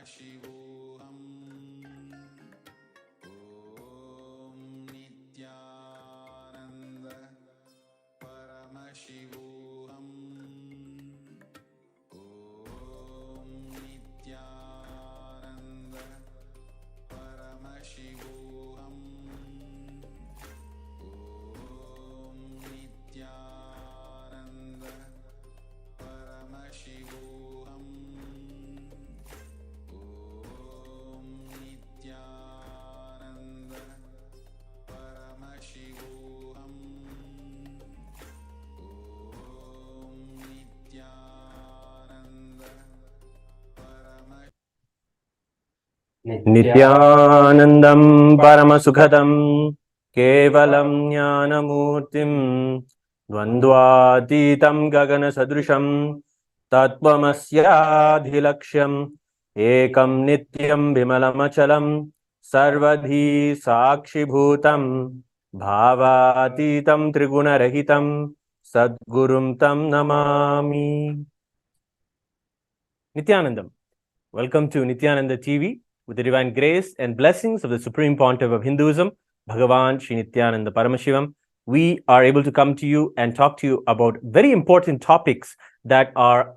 Shivoham Om Nithyananda Paramashivoham Om Nithyananda Paramashivoham Om Nithyananda Paramashivoham Om Nithyananda Paramashivoham Om Nithyananda Nithyanandam Paramasukhadam Kevalam Jnanamurtim Dvandvatitam Gagana Sadrusham Tattvamasya Ekam Nityam Vimalamachalam Sarvadhi Sakshibhutam Bhavatitam Trigunarahitam Sadgurum Tam Namami. Nithyanandam. Welcome to Nithyananda TV. With the divine grace and blessings of the Supreme Pontiff of Hinduism, Bhagavan Sri Nithyananda Paramashivam, we are able to come to you and talk to you about very important topics that are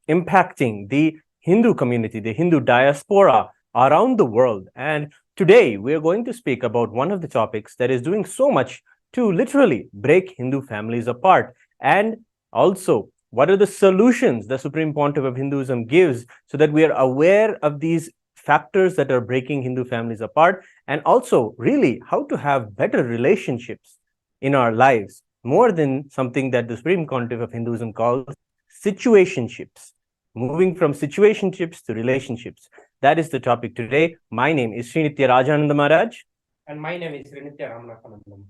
impacting the Hindu community, the Hindu diaspora around the world. And today we are going to speak about one of the topics that is doing so much to literally break Hindu families apart, and also what are the solutions the Supreme Pontiff of Hinduism gives so that we are aware of these factors that are breaking Hindu families apart, and also really how to have better relationships in our lives, more than something that the Supreme Pontiff of Hinduism calls situationships. Moving from situationships to relationships. That is the topic today. My name is Sri Nithya Rajananda Maharaj. And my name is Sri Nithya Ramanathanandam.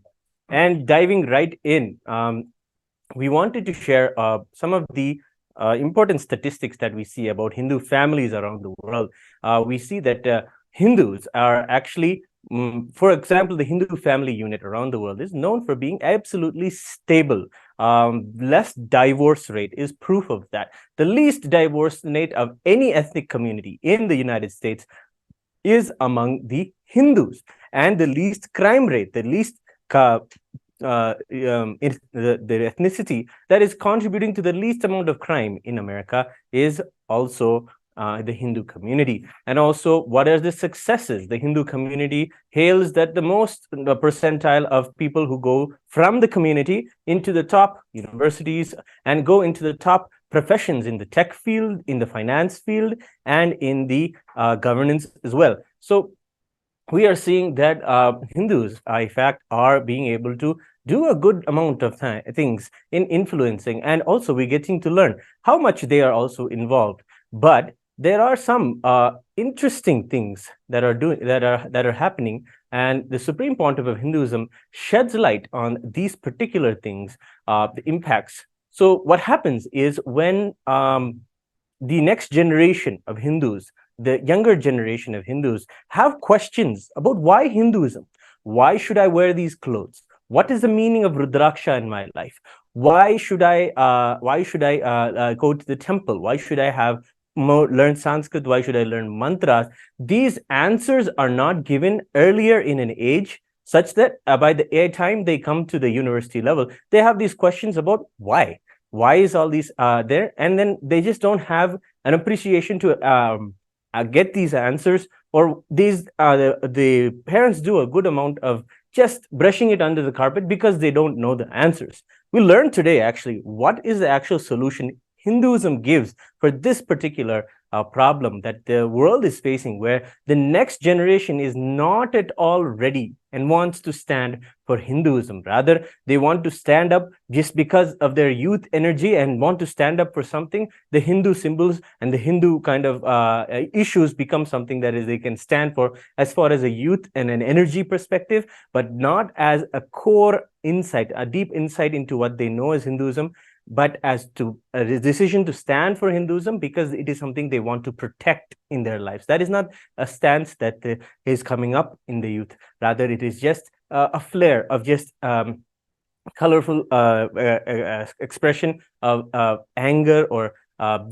And diving right in, we wanted to share some of the important statistics that we see about Hindu families around the world. We see that Hindus are actually, for example, the Hindu family unit around the world is known for being absolutely stable. Less divorce rate is proof of that. The least divorce rate of any ethnic community in the United States is among the Hindus, and the least crime rate, the least the ethnicity that is contributing to the least amount of crime in America is also the Hindu community. And also, what are the successes? The Hindu community hails that the most percentile of people who go from the community into the top universities and go into the top professions in the tech field, in the finance field, and in the governance as well. So we are seeing that Hindus, in fact, are being able to do a good amount of things in influencing, and also we're getting to learn how much they are also involved. But there are some interesting things that are happening, and the Supreme Pontiff of Hinduism sheds light on these particular things, the impacts. So what happens is when the next generation of Hindus, the younger generation of Hindus, have questions about why Hinduism. Why should I wear these clothes? What is the meaning of Rudraksha in my life? Why should I go to the temple? Why should I learn Sanskrit? Why should I learn mantras? These answers are not given earlier in an age, such that by the time they come to the university level, they have these questions about why. Why is all these there? And then they just don't have an appreciation to get these answers, or the parents do a good amount of just brushing it under the carpet because they don't know the answers. We learned today actually what is the actual solution Hinduism gives for this particular problem that the world is facing, where the next generation is not at all ready and wants to stand for Hinduism. Rather, they want to stand up just because of their youth energy and want to stand up for something. The Hindu symbols and the Hindu kind of issues become something that they can stand for as far as a youth and an energy perspective, but not as a core insight, a deep insight into what they know as Hinduism, but as to a decision to stand for Hinduism because it is something they want to protect in their lives. That is not a stance that is coming up in the youth. Rather, it is just a flare of just colorful expression of anger or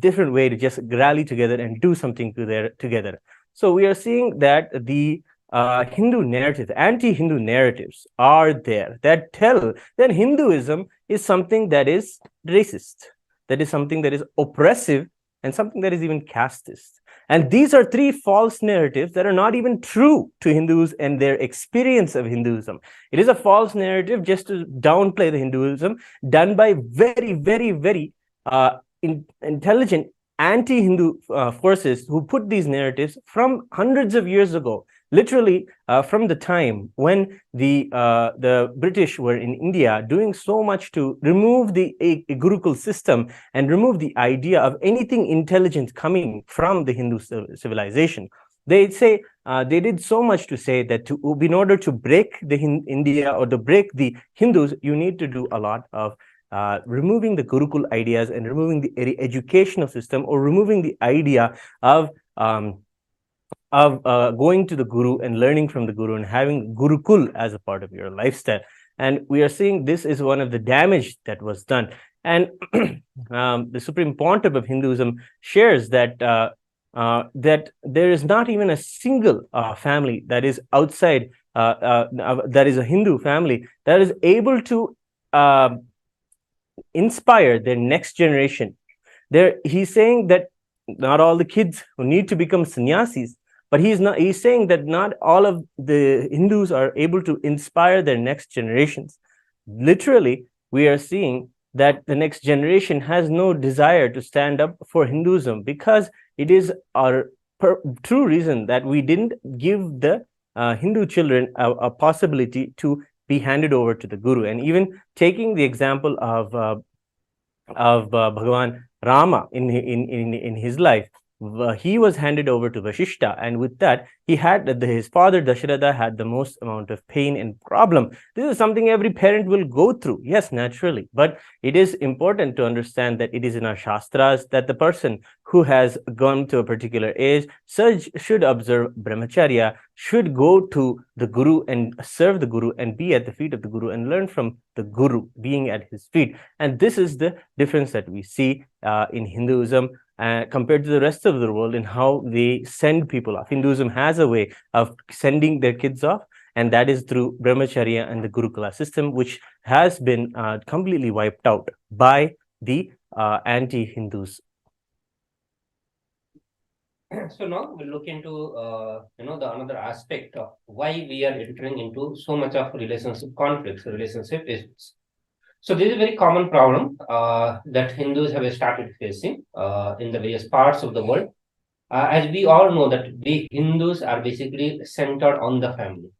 different way to just rally together and do something together. So we are seeing that the Hindu narrative, anti-Hindu narratives are there that tell that Hinduism is something that is racist, that is something that is oppressive, and something that is even casteist. And these are three false narratives that are not even true to Hindus and their experience of Hinduism. It is a false narrative just to downplay the Hinduism done by very, very, very intelligent anti-Hindu forces who put these narratives from hundreds of years ago, literally from the time when the British were in India, doing so much to remove the Gurukul system and remove the idea of anything intelligent coming from the Hindu civilization. They say they did so much to say that in order to break the India or to break the Hindus, you need to do a lot of removing the Gurukul ideas and removing the educational system, or removing the idea of going to the Guru and learning from the Guru and having Gurukul as a part of your lifestyle. And we are seeing this is one of the damage that was done. And the Supreme Pontiff of Hinduism shares that that there is not even a single family that is outside, that is a Hindu family, that is able to inspire their next generation. He's saying that not all the kids who need to become sannyasis, but he's saying that not all of the Hindus are able to inspire their next generations. Literally, we are seeing that the next generation has no desire to stand up for Hinduism, because it is our true reason that we didn't give the Hindu children a possibility to be handed over to the Guru. And even taking the example of Bhagavan Rama in his life, he was handed over to Vashishta, and with that, his father Dasharatha had the most amount of pain and problem. This is something every parent will go through, yes, naturally, but it is important to understand that it is in our Shastras that the person who has gone to a particular age should observe brahmacharya, should go to the Guru and serve the Guru and be at the feet of the Guru and learn from the Guru being at his feet. And this is the difference that we see in Hinduism compared to the rest of the world in how they send people off. Hinduism has a way of sending their kids off, and that is through brahmacharya and the Gurukula system, which has been completely wiped out by the anti-Hindus. So now we'll look into the another aspect of why we are entering into so much of relationship conflicts, relationship issues. So this is a very common problem that Hindus have started facing in the various parts of the world. As we all know that we Hindus are basically centered on the family.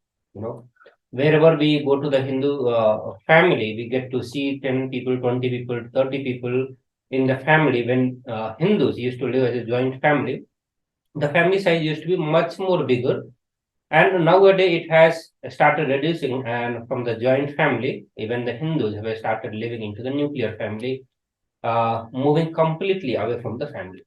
Wherever we go to the Hindu family, we get to see 10 people, 20 people, 30 people in the family. When Hindus used to live as a joint family, the family size used to be much more bigger. And nowadays it has started reducing, and from the joint family, even the Hindus have started living into the nuclear family, moving completely away from the family.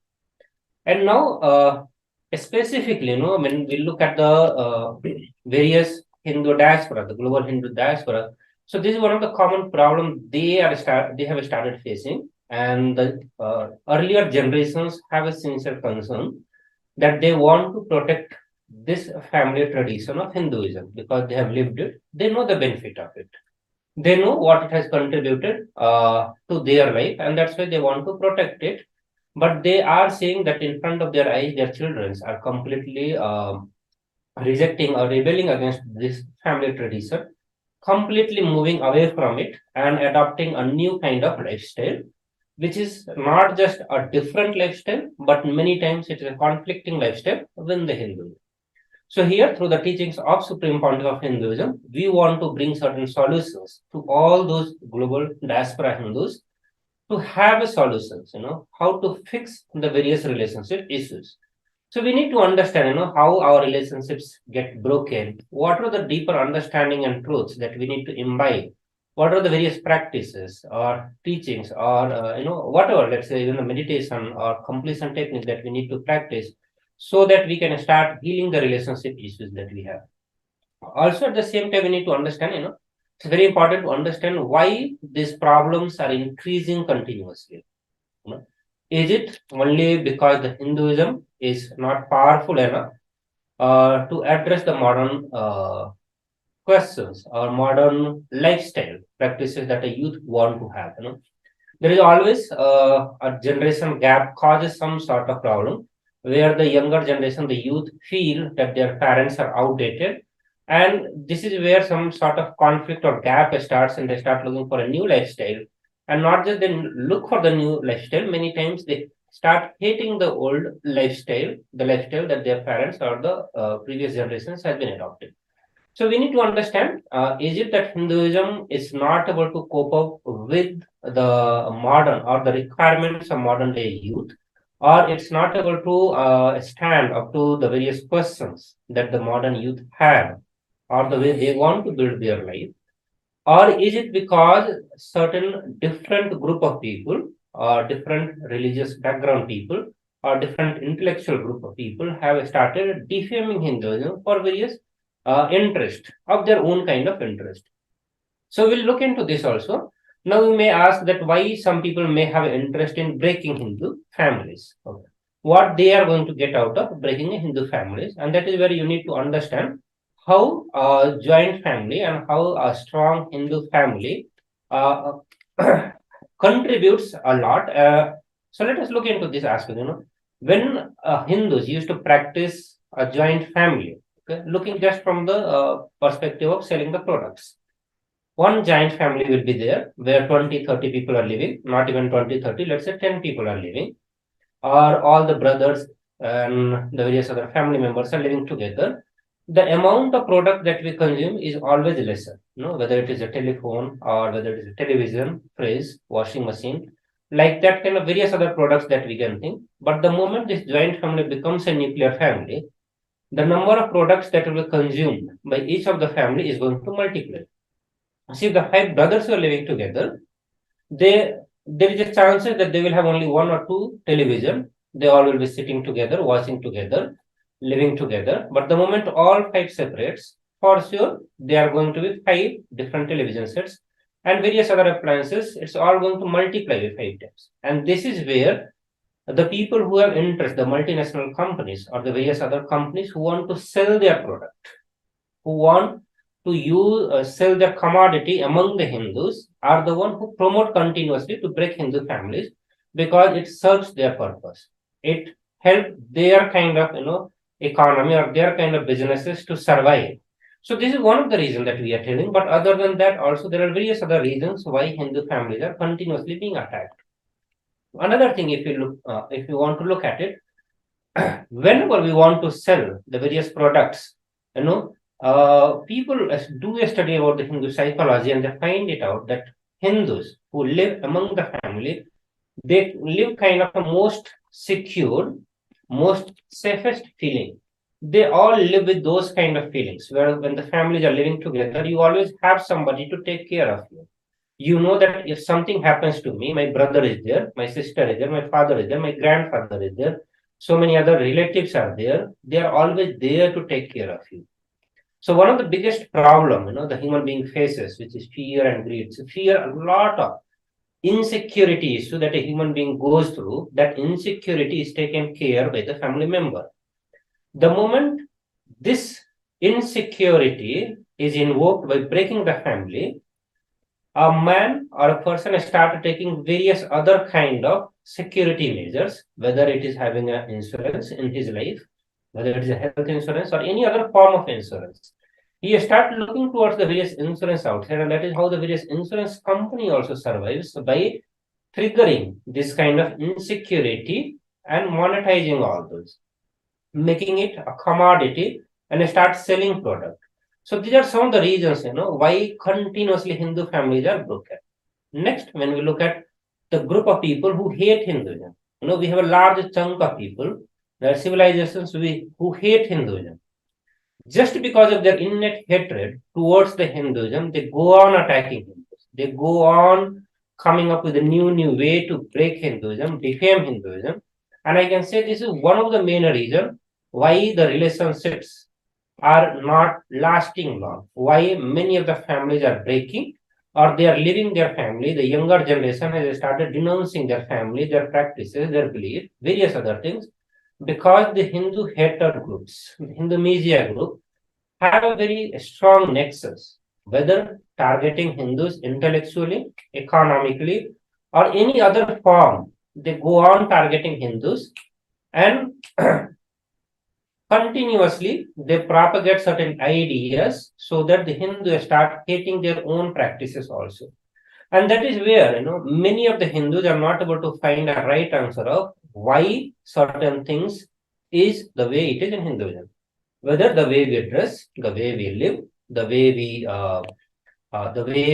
And now, specifically, when we look at the various Hindu diaspora, the global Hindu diaspora, so this is one of the common problems they have started facing, and the earlier generations have a sincere concern that they want to protect this family tradition of Hinduism because they have lived it. They know the benefit of it. They know what it has contributed to their life, and that's why they want to protect it. But they are saying that in front of their eyes, their children are completely rejecting or rebelling against this family tradition, completely moving away from it and adopting a new kind of lifestyle, which is not just a different lifestyle, but many times it is a conflicting lifestyle within the Hindu. So here, through the teachings of Supreme Pontiff of Hinduism, we want to bring certain solutions to all those global diaspora Hindus to have a solutions, how to fix the various relationship issues. So we need to understand, how our relationships get broken. What are the deeper understanding and truths that we need to imbibe? What are the various practices or teachings or, whatever, let's say, even the meditation or completion technique that we need to practice so that we can start healing the relationship issues that we have. Also, at the same time, we need to understand, it's very important to understand why these problems are increasing continuously. Is it only because the Hinduism is not powerful enough to address the modern questions or modern lifestyle practices that a youth want to have? There is always a generation gap causes some sort of problem where the younger generation, the youth, feel that their parents are outdated. And this is where some sort of conflict or gap starts, and they start looking for a new lifestyle. And not just they look for the new lifestyle, many times they start hating the old lifestyle, the lifestyle that their parents or the previous generations have been adopted. So we need to understand, is it that Hinduism is not able to cope up with the modern or the requirements of modern day youth, or it's not able to stand up to the various questions that the modern youth have, or the way they want to build their life, or is it because certain different group of people, or different religious background people, or different intellectual group of people have started defaming Hinduism for various interest of their own kind of interest. So we'll look into this also. Now we may ask that why some people may have interest in breaking Hindu families. Okay. What they are going to get out of breaking a Hindu families, and that is where you need to understand how a joint family and how a strong Hindu family uh, contributes a lot. So let us look into this aspect. When Hindus used to practice a joint family, okay, looking just from the perspective of selling the products, one giant family will be there where 20, 30 people are living, not even 20, 30, let's say 10 people are living, or all the brothers and the various other family members are living together. The amount of product that we consume is always lesser, whether it is a telephone or whether it is a television, fridge, washing machine, like that kind of various other products that we can think. But the moment this joint family becomes a nuclear family, the number of products that will be consumed by each of the family is going to multiply. See, the five brothers who are living together, they there is a chance that they will have only one or two television. They all will be sitting together, watching together, living together. But the moment all five separates, for sure, they are going to be five different television sets and various other appliances. It's all going to multiply with five times. And this is where the people who have interest, the multinational companies or the various other companies who want to sell their product, who want to sell their commodity among the Hindus, are the one who promote continuously to break Hindu families because it serves their purpose. It helps their kind of economy or their kind of businesses to survive. So this is one of the reasons that we are telling. But other than that, also there are various other reasons why Hindu families are continuously being attacked. Another thing, if you want to look at it, whenever we want to sell the various products, people do a study about the Hindu psychology, and they find it out that Hindus who live among the family, they live kind of a most secure, most safest feeling. They all live with those kind of feelings where when the families are living together, you always have somebody to take care of you. You know that if something happens to me, my brother is there, my sister is there, my father is there, my grandfather is there, so many other relatives are there. They are always there to take care of you. So one of the biggest problem, the human being faces, which is fear and greed. So fear, a lot of insecurity issue that a human being goes through, that insecurity is taken care by the family member. The moment this insecurity is invoked by breaking the family, a man or a person started taking various other kind of security measures, whether it is having an insurance in his life, whether it is a health insurance or any other form of insurance. He started looking towards the various insurance outside, and that is how the various insurance company also survives by triggering this kind of insecurity and monetizing all those, making it a commodity and start selling product. So these are some of the reasons, why continuously Hindu families are broken. Next, when we look at the group of people who hate Hinduism, we have a large chunk of people, there are civilizations who hate Hinduism. Just because of their innate hatred towards the Hinduism, they go on attacking Hindus. They go on coming up with a new way to break Hinduism, defame Hinduism. And I can say this is one of the main reasons why the relationships are not lasting long, why many of the families are breaking, or they are leaving their family, the younger generation has started denouncing their family, their practices, their belief, various other things, because the Hindu hater groups, the Hindu media group, have a very strong nexus, whether targeting Hindus intellectually, economically, or any other form. They go on targeting Hindus, and continuously they propagate certain ideas so that the Hindus start hating their own practices also. And that is where, many of the Hindus are not able to find a right answer of why certain things is the way it is in Hinduism. Whether the way we dress, the way we live, the way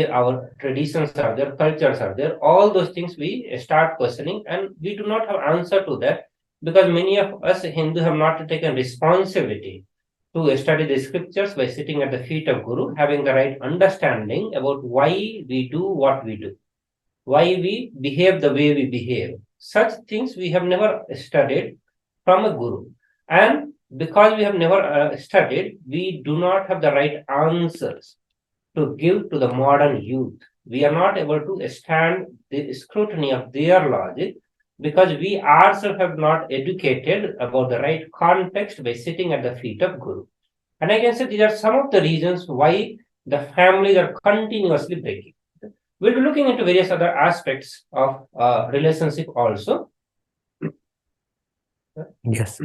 our traditions are there, cultures are there, all those things we start questioning, and we do not have answer to that, because many of us Hindu have not taken responsibility to study the scriptures by sitting at the feet of Guru, having the right understanding about why we do what we do, why we behave the way we behave. Such things we have never studied from a Guru. And because we have never studied, we do not have the right answers to give to the modern youth. We are not able to stand the scrutiny of their logic, because we ourselves have not educated about the right context by sitting at the feet of Guru. And I can say these are some of the reasons why the families are continuously breaking. We'll be looking into various other aspects of relationship also. Yes.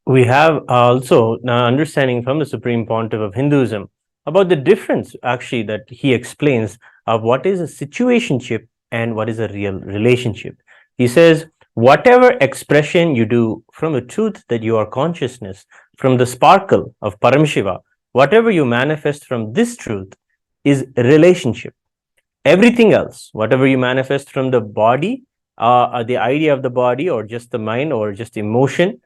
We have also an understanding from the Supreme Pontiff of Hinduism about the difference actually that he explains of what is a situationship and what is a real relationship. He says, whatever expression you do from the truth that you are consciousness, from the sparkle of Paramashiva, whatever you manifest from this truth is a relationship. Everything else, whatever you manifest from the body, the idea of the body, or just the mind, or just emotion,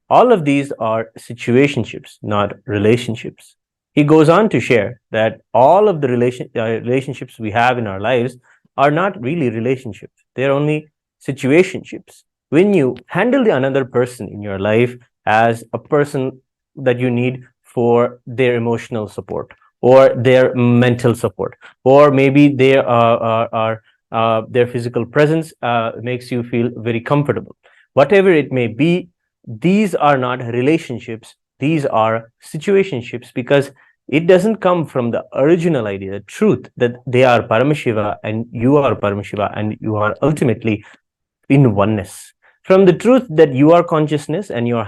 all of these are situationships, not relationships. He goes on to share that all of the relationships we have in our lives are not really relationships. They're only situationships. When you handle the another person in your life as a person that you need for their emotional support, or their mental support, or maybe their physical presence makes you feel very comfortable. Whatever it may be, these are not relationships. These are situationships, because it doesn't come from the original idea, the truth that they are Paramashiva and you are Paramashiva and you are ultimately in oneness. From the truth that you are consciousness and you're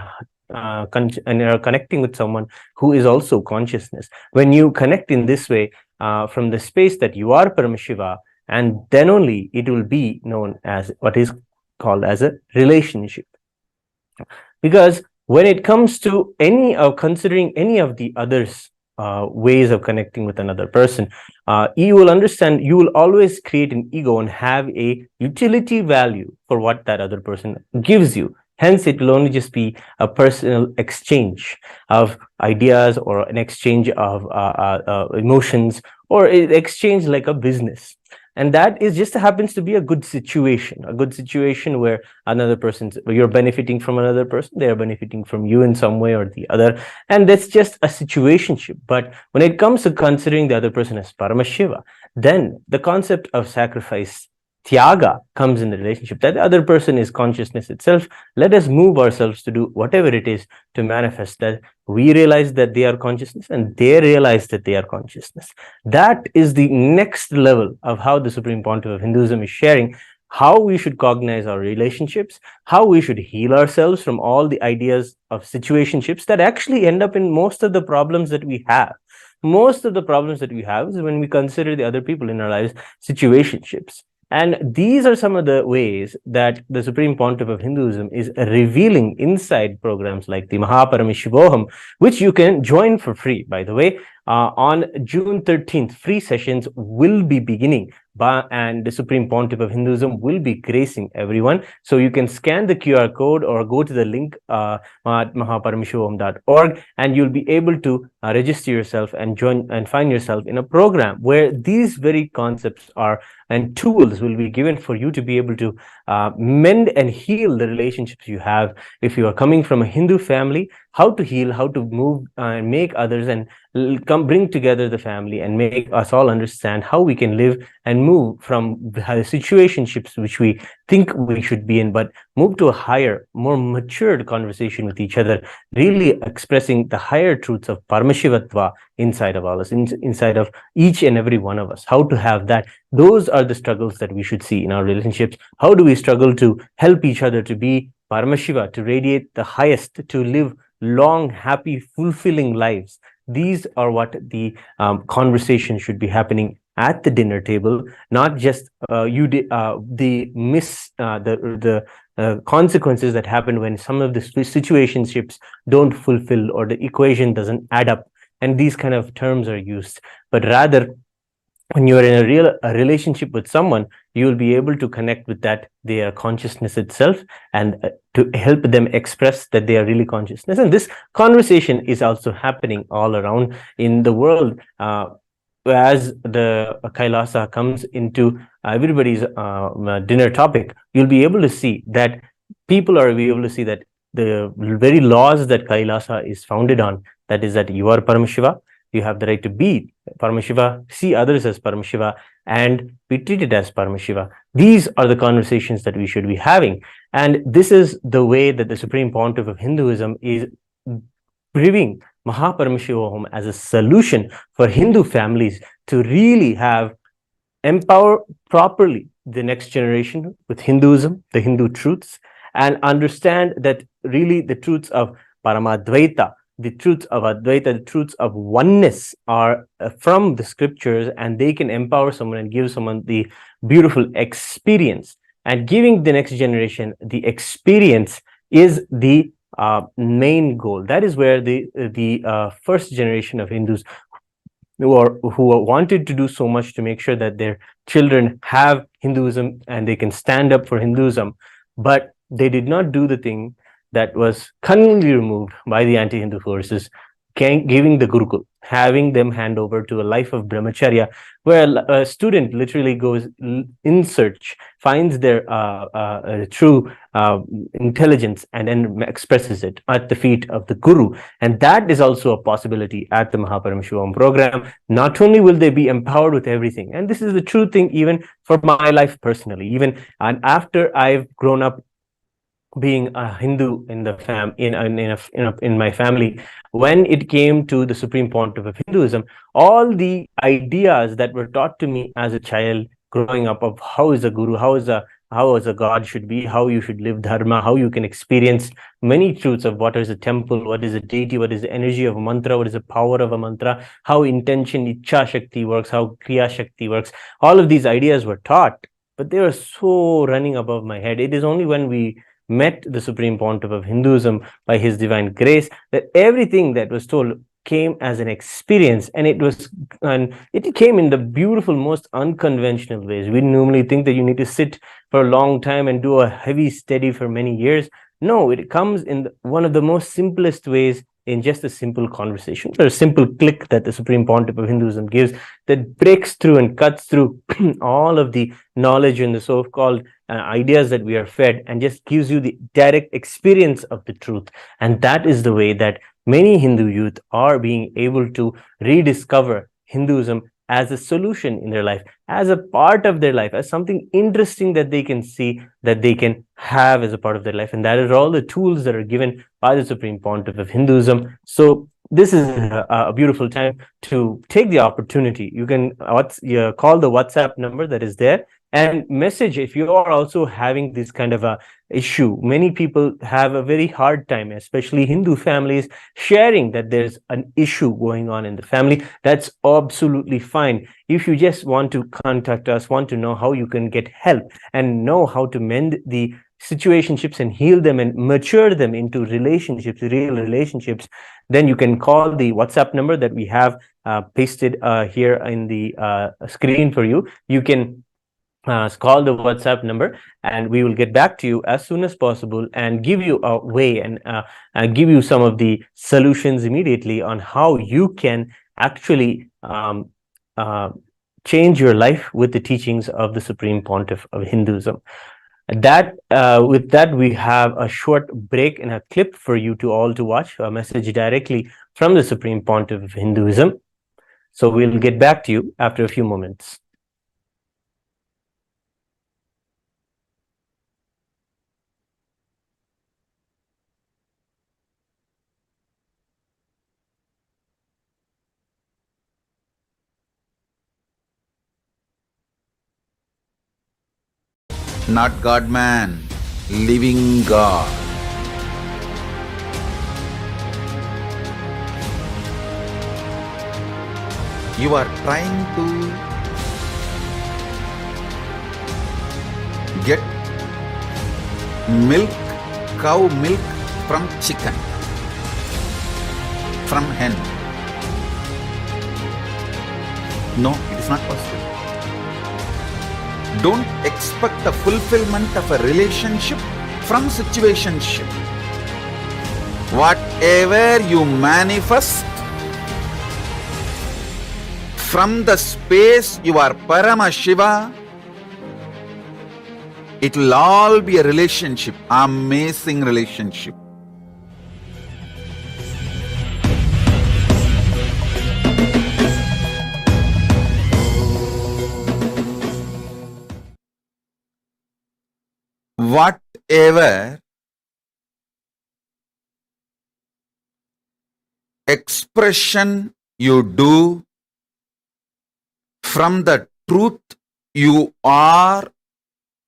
connecting with someone who is also consciousness. When you connect in this way, from the space that you are Paramashiva, and then only it will be known as what is called as a relationship. Because when it comes to any of considering any of the others ways of connecting with another person, you will understand, you will always create an ego and have a utility value for what that other person gives you. Hence, it will only just be a personal exchange of ideas, or an exchange of emotions, or an exchange like a business. And that is just happens to be a good situation where another person's, you're benefiting from another person, they're benefiting from you in some way or the other. And that's just a situationship. But when it comes to considering the other person as Paramashiva, then the concept of sacrifice, Tyaga, comes in the relationship. That the other person is consciousness itself. Let us move ourselves to do whatever it is to manifest that we realize that they are consciousness and they realize that they are consciousness. That is the next level of how the Supreme Pontiff of Hinduism is sharing how we should cognize our relationships, how we should heal ourselves from all the ideas of situationships that actually end up in most of the problems that we have. Most of the problems that we have is when we consider the other people in our lives situationships. And these are some of the ways that the Supreme Pontiff of Hinduism is revealing inside programs like the Mahaparameshvoham, which you can join for free, by the way. On June 13th, free sessions will be beginning, and the Supreme Pontiff of Hinduism will be gracing everyone. So you can scan the QR code or go to the link at mahaparameshvoham.org, and you'll be able to register yourself and join and find yourself in a program where these very concepts are and tools will be given for you to be able to mend and heal the relationships you have. If you are coming from a Hindu family, how to heal, how to move and make others, and come bring together the family and make us all understand how we can live and move from the situationships which we think we should be in, but move to a higher, more matured conversation with each other, really expressing the higher truths of Paramashivatva inside of all us, inside of each and every one of us. How to have that. Those are the struggles that we should see in our relationships. How do we struggle to help each other to be Paramashiva, to radiate the highest, to live long, happy, fulfilling lives? These are what the conversation should be happening at the dinner table, not just the consequences that happen when some of the situationships don't fulfill or the equation doesn't add up, and these kind of terms are used. But rather, when you're in a relationship with someone, you'll be able to connect with that their consciousness itself, and to help them express that they are really consciousness. And this conversation is also happening all around in the world. As the Kailasa comes into everybody's dinner topic, you'll be able to see that people are able to see that the very laws that Kailasa is founded on, that is that you are Paramashiva, you have the right to be Paramashiva, see others as Paramashiva, and be treated as Paramashiva. These are the conversations that we should be having. And this is the way that the Supreme Pontiff of Hinduism is bringing Mahaparamashivahom home as a solution for Hindu families to really empower properly the next generation with Hinduism, the Hindu truths, and understand that really the truths of Paramadvaita, the truths of Advaita, the truths of oneness are from the scriptures, and they can empower someone and give someone the beautiful experience. And giving the next generation the experience is the main goal. That is where the first generation of Hindus who wanted to do so much to make sure that their children have Hinduism and they can stand up for Hinduism, but they did not do the thing that was cunningly removed by the anti-Hindu forces, giving the Gurukul, having them hand over to a life of brahmacharya, where a student literally goes in search, finds their true intelligence, and then expresses it at the feet of the Guru. And that is also a possibility at the Mahaparamashivahom program. Not only will they be empowered with everything, and this is the true thing even for my life personally, even and after I've grown up being a Hindu in the in my family, when it came to the Supreme Pontiff of Hinduism, all the ideas that were taught to me as a child growing up of how is a guru, how is a god should be, how you should live dharma, how you can experience many truths of what is a temple, what is a deity, what is the energy of a mantra, what is the power of a mantra, how intention, ichha shakti works, how kriya shakti works. All of these ideas were taught, but they were so running above my head. It is only when we met the Supreme Pontiff of Hinduism by his divine grace that everything that was told came as an experience, and it came in the beautiful, most unconventional ways. We normally think that you need to sit for a long time and do a heavy study for many years. No, it comes in one of the most simplest ways, in just a simple conversation or a simple click that the Supreme Pontiff of Hinduism gives, that breaks through and cuts through all of the knowledge and the so-called ideas that we are fed, and just gives you the direct experience of the truth. And that is the way that many Hindu youth are being able to rediscover Hinduism as a solution in their life, as a part of their life, as something interesting that they can see, that they can have as a part of their life. And that is all the tools that are given by the Supreme Pontiff of Hinduism. So this is a beautiful time to take the opportunity. You can call the WhatsApp number that is there, and message if you are also having this kind of a issue. Many people have a very hard time, especially Hindu families, sharing that there's an issue going on in the family. That's absolutely fine. If you just want to contact us, want to know how you can get help and know how to mend the situationships and heal them and mature them into relationships, real relationships, then you can call the WhatsApp number that we have pasted here in the screen for you. You can call the WhatsApp number, and we will get back to you as soon as possible and give you a way and give you some of the solutions immediately on how you can actually change your life with the teachings of the Supreme Pontiff of Hinduism. With that, we have a short break and a clip for you to all to watch, a message directly from the Supreme Pontiff of Hinduism. So we'll get back to you after a few moments. Not God man, living God. You are trying to get milk, cow milk from chicken, from hen. No, it is not possible. Don't expect the fulfillment of a relationship from situationship. Whatever you manifest from the space you are Parama Shiva, it will all be a relationship, amazing relationship. Whatever expression you do from the truth you are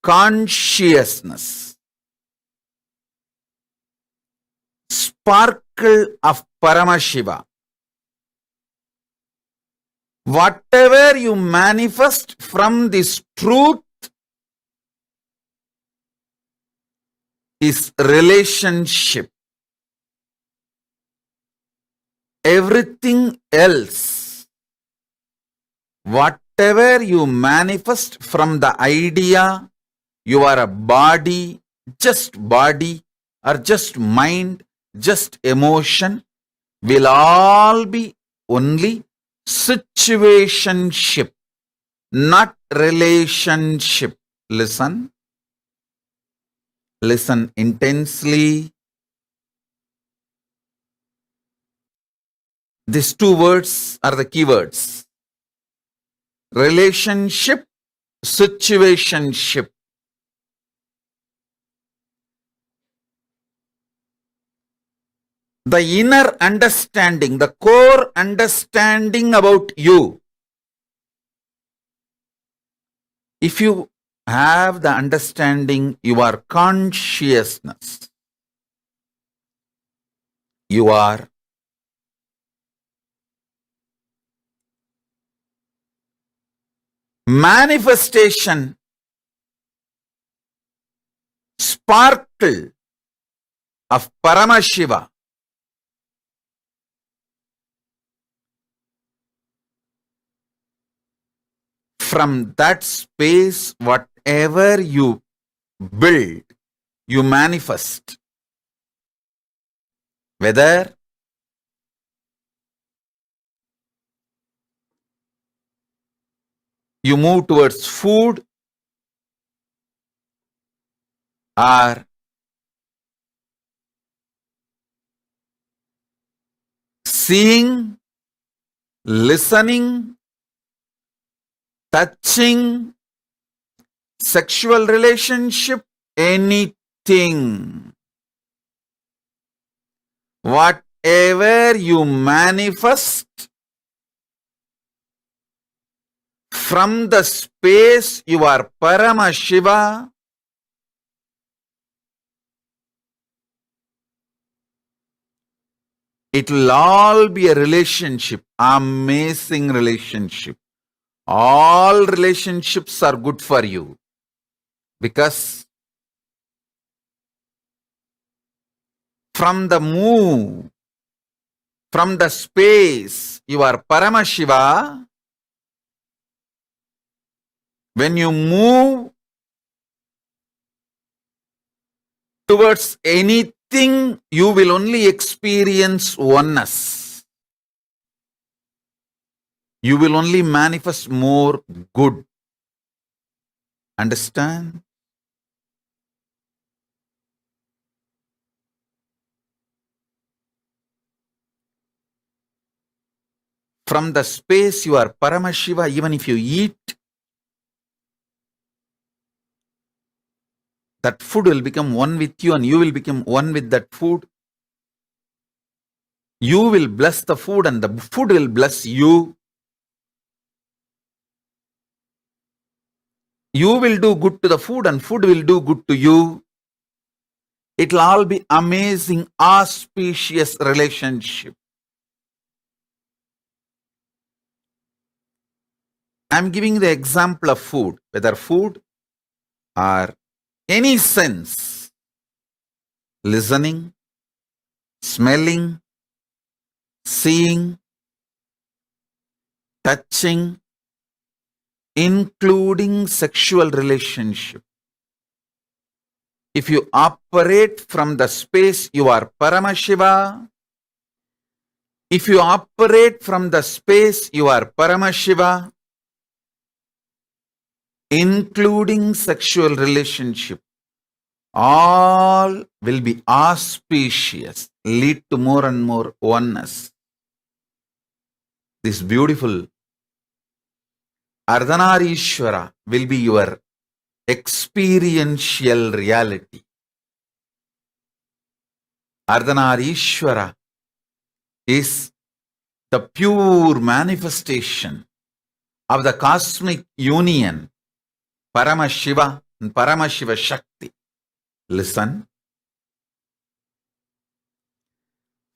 consciousness, sparkle of Paramashiva. Whatever you manifest from this truth is relationship. Everything else, whatever you manifest from the idea you are a body or just mind, just emotion, will all be only situationship, not relationship. Listen. Listen intensely. These two words are the key words. Relationship, situationship. The inner understanding, the core understanding about you. If you have the understanding, you are consciousness. You are manifestation, sparkle of Paramashiva. From that space, whatever you build, you manifest. Whether you move towards food or seeing, listening, touching, sexual relationship, anything. Whatever you manifest from the space you are Paramashiva, it will all be a relationship, amazing relationship. All relationships are good for you because from the move, from the space you are Paramashiva, when you move towards anything, you will only experience oneness. you will only manifest more good. Understand? From the space you are Paramashiva, even if you eat, that food will become one with you and you will become one with that food. You will bless the food and the food will bless you. You will do good to the food and food will do good to you. It will all be amazing, auspicious relationship. I am giving the example of food, whether food or any sense, listening, smelling, seeing, touching, including sexual relationship. If you operate from the space you are Paramashiva, if you operate from the space you are Paramashiva, including sexual relationship, all will be auspicious, lead to more and more oneness. This beautiful Ardhanarishwara will be your experiential reality. Ardhanarishwara is the pure manifestation of the cosmic union, Paramashiva and Paramashiva Shakti. Listen.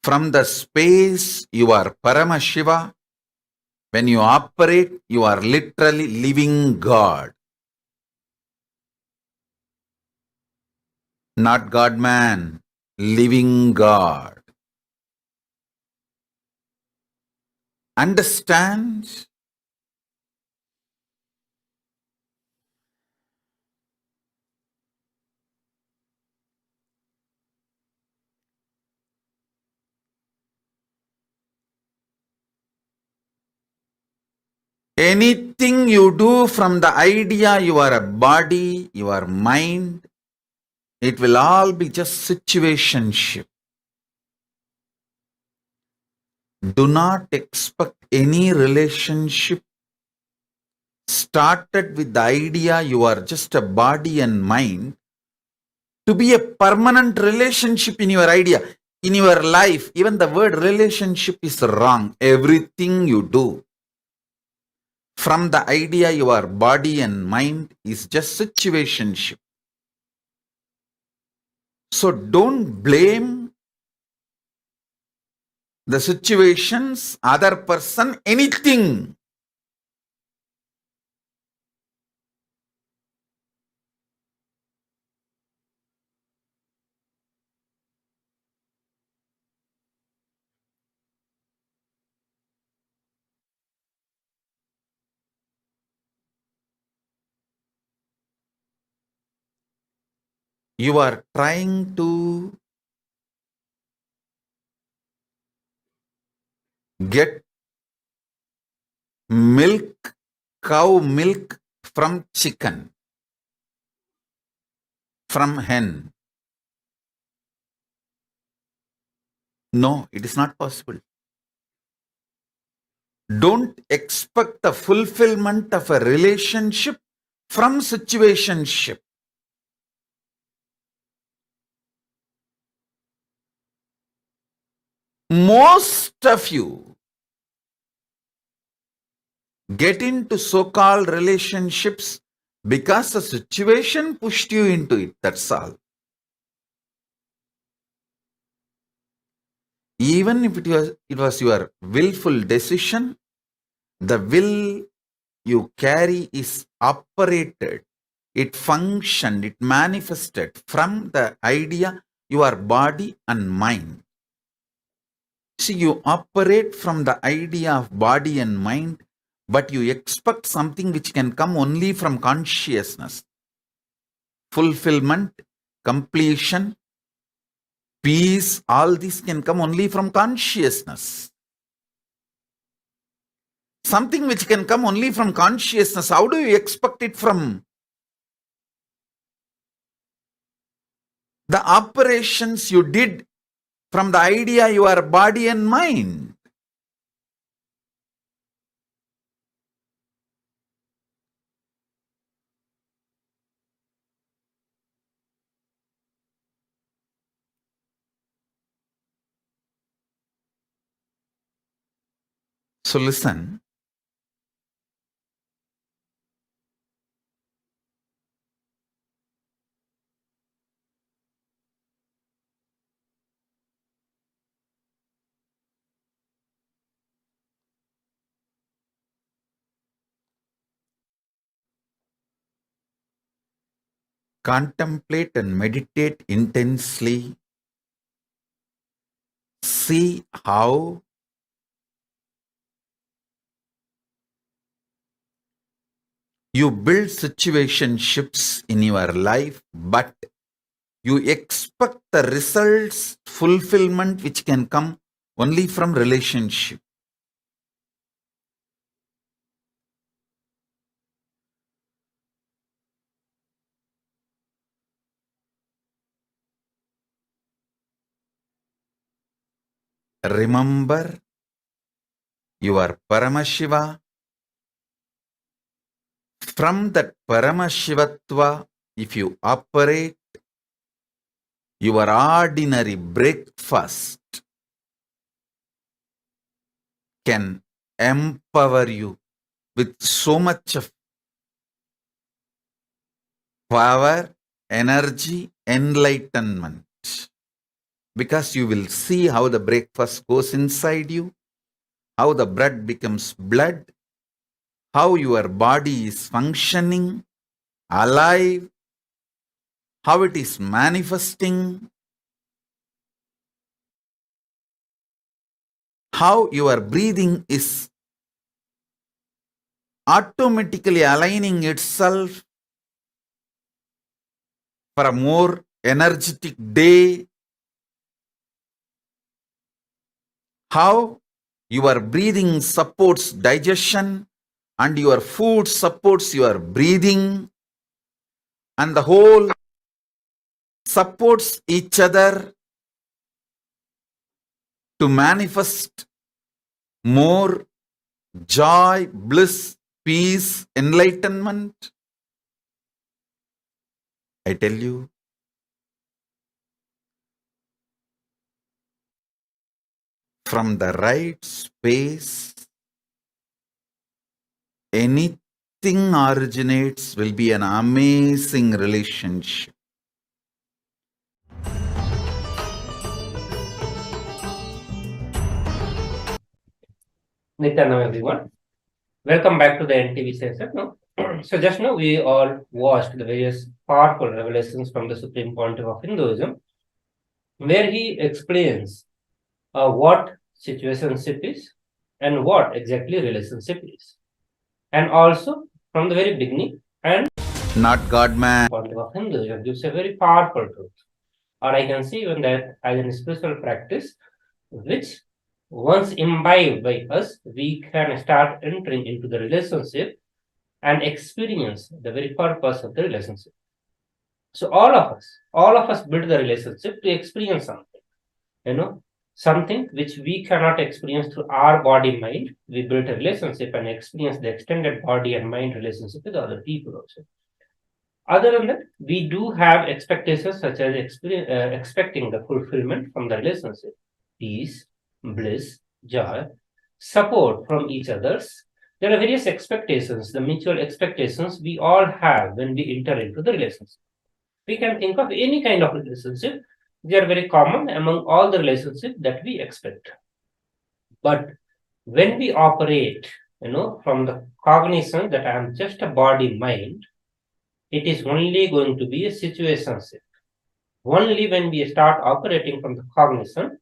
From the space you are Paramashiva, when you operate, you are literally living God. Not God-man, living God. Understand? Anything you do from the idea you are a body, you are mind, it will all be just situationship. Do not expect any relationship started with the idea you are just a body and mind to be a permanent relationship in your idea, in your life. Even the word relationship is wrong. Everything you do from the idea you are body and mind is just situationship. So don't blame the situations, other person, anything. You are trying to get milk, cow milk from chicken, from hen. No, it is not possible. Don't expect the fulfillment of a relationship from situationship. Most of you get into so-called relationships because the situation pushed you into it. That's all. Even if it was your willful decision, the will you carry is operated. It functioned, it manifested from the idea you are body and mind. See, you operate from the idea of body and mind, but you expect something which can come only from consciousness. Fulfillment, completion, peace, all this can come only from consciousness. something which can come only from consciousness. How do you expect it from the operations you did from the idea you are body and mind? So listen. Contemplate and meditate intensely. See how you build situationships in your life, but you expect the results, fulfillment, which can come only from relationship. Remember, you are Paramashiva. From that Paramashivatva, if you operate, your ordinary breakfast can empower you with so much of power, energy, enlightenment. Because you will see how the breakfast goes inside you, how the bread becomes blood, how your body is functioning, alive, how it is manifesting, how your breathing is automatically aligning itself for a more energetic day, how your breathing supports digestion and your food supports your breathing, and the whole supports each other to manifest more joy, bliss, peace, enlightenment. I tell you, from the right space, anything originates will be an amazing relationship. Nithyananda, everyone. Welcome back to the NTV session. No? So just now we all watched the various powerful revelations from the Supreme Pontiff of Hinduism, where he explains what situationship is and what exactly relationship is. And also from the very beginning, and Not God man. Pontiff of Hinduism gives a very powerful truth. Or I can see even that as a spiritual practice, which once imbibed by us, we can start entering into the relationship and experience the very purpose of the relationship. So all of us build the relationship to experience something, something which we cannot experience through our body mind. We build a relationship and experience the extended body and mind relationship with other people also. Other than that, we do have expectations such as expecting the fulfillment from the relationship, peace, bliss, joy, support from each others. There are various expectations, the mutual expectations we all have when we enter into the relationship. We can think of any kind of relationship. They are very common among all the relationships that we expect. But when we operate, from the cognition that I am just a body mind, it is only going to be a situationship. Only when we start operating from the cognition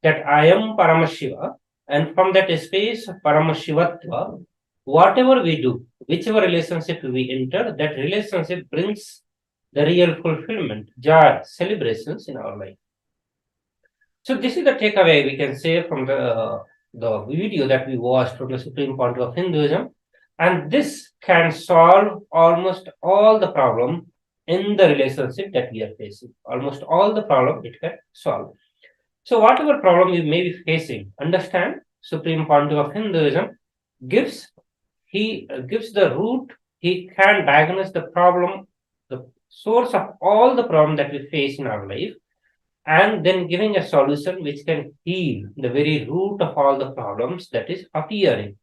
that I am Paramashiva, and from that space of Paramashivatva, whatever we do, whichever relationship we enter, that relationship brings the real fulfillment, joy, celebrations in our life. So this is the takeaway we can say from the the video that we watched from the Supreme Pontiff of Hinduism, and this can solve almost all the problem in the relationship that we are facing. Almost all the problem it can solve. So whatever problem you may be facing, understand Supreme Pontiff of Hinduism gives gives the root. He can diagnose the problem, the source of all the problem that we face in our life, and then giving a solution which can heal the very root of all the problems that is appearing.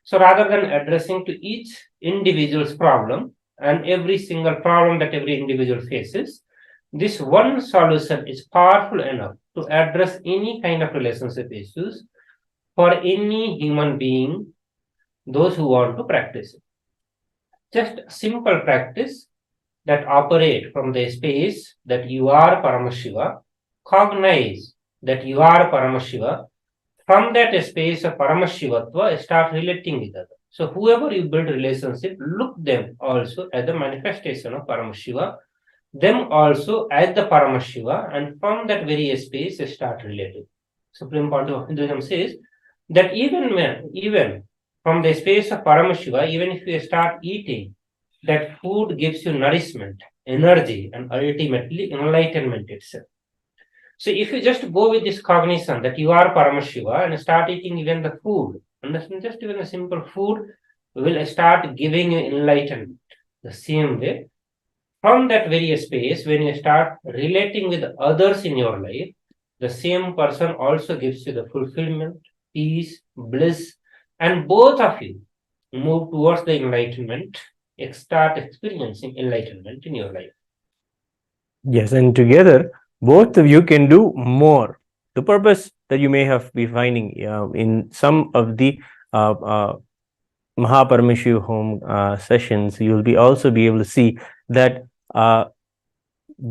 So rather than addressing to each individual's problem and every single problem that every individual faces, this one solution is powerful enough to address any kind of relationship issues for any human being, those who want to practice it. Just simple practice that operate from the space that you are Paramashiva, cognize that you are Paramashiva. From that space of Paramashivatva, start relating with others. So whoever you build relationship, look them also as the manifestation of Paramashiva, them also as the Paramashiva, and from that very space start relating. Supreme Pontiff of Hinduism says that even from the space of Paramashiva, even if you start eating, that food gives you nourishment, energy, and ultimately enlightenment itself. So if you just go with this cognition that you are Paramashiva and start eating even the food, understand, just even a simple food will start giving you enlightenment. The same way, from that very space, when you start relating with others in your life, the same person also gives you the fulfillment, peace, bliss, and both of you move towards the enlightenment, start experiencing enlightenment in your life. Yes, and together, both of you can do more. The purpose that you may have been finding in some of the Mahaparameshiv home sessions, you'll be also be able to see that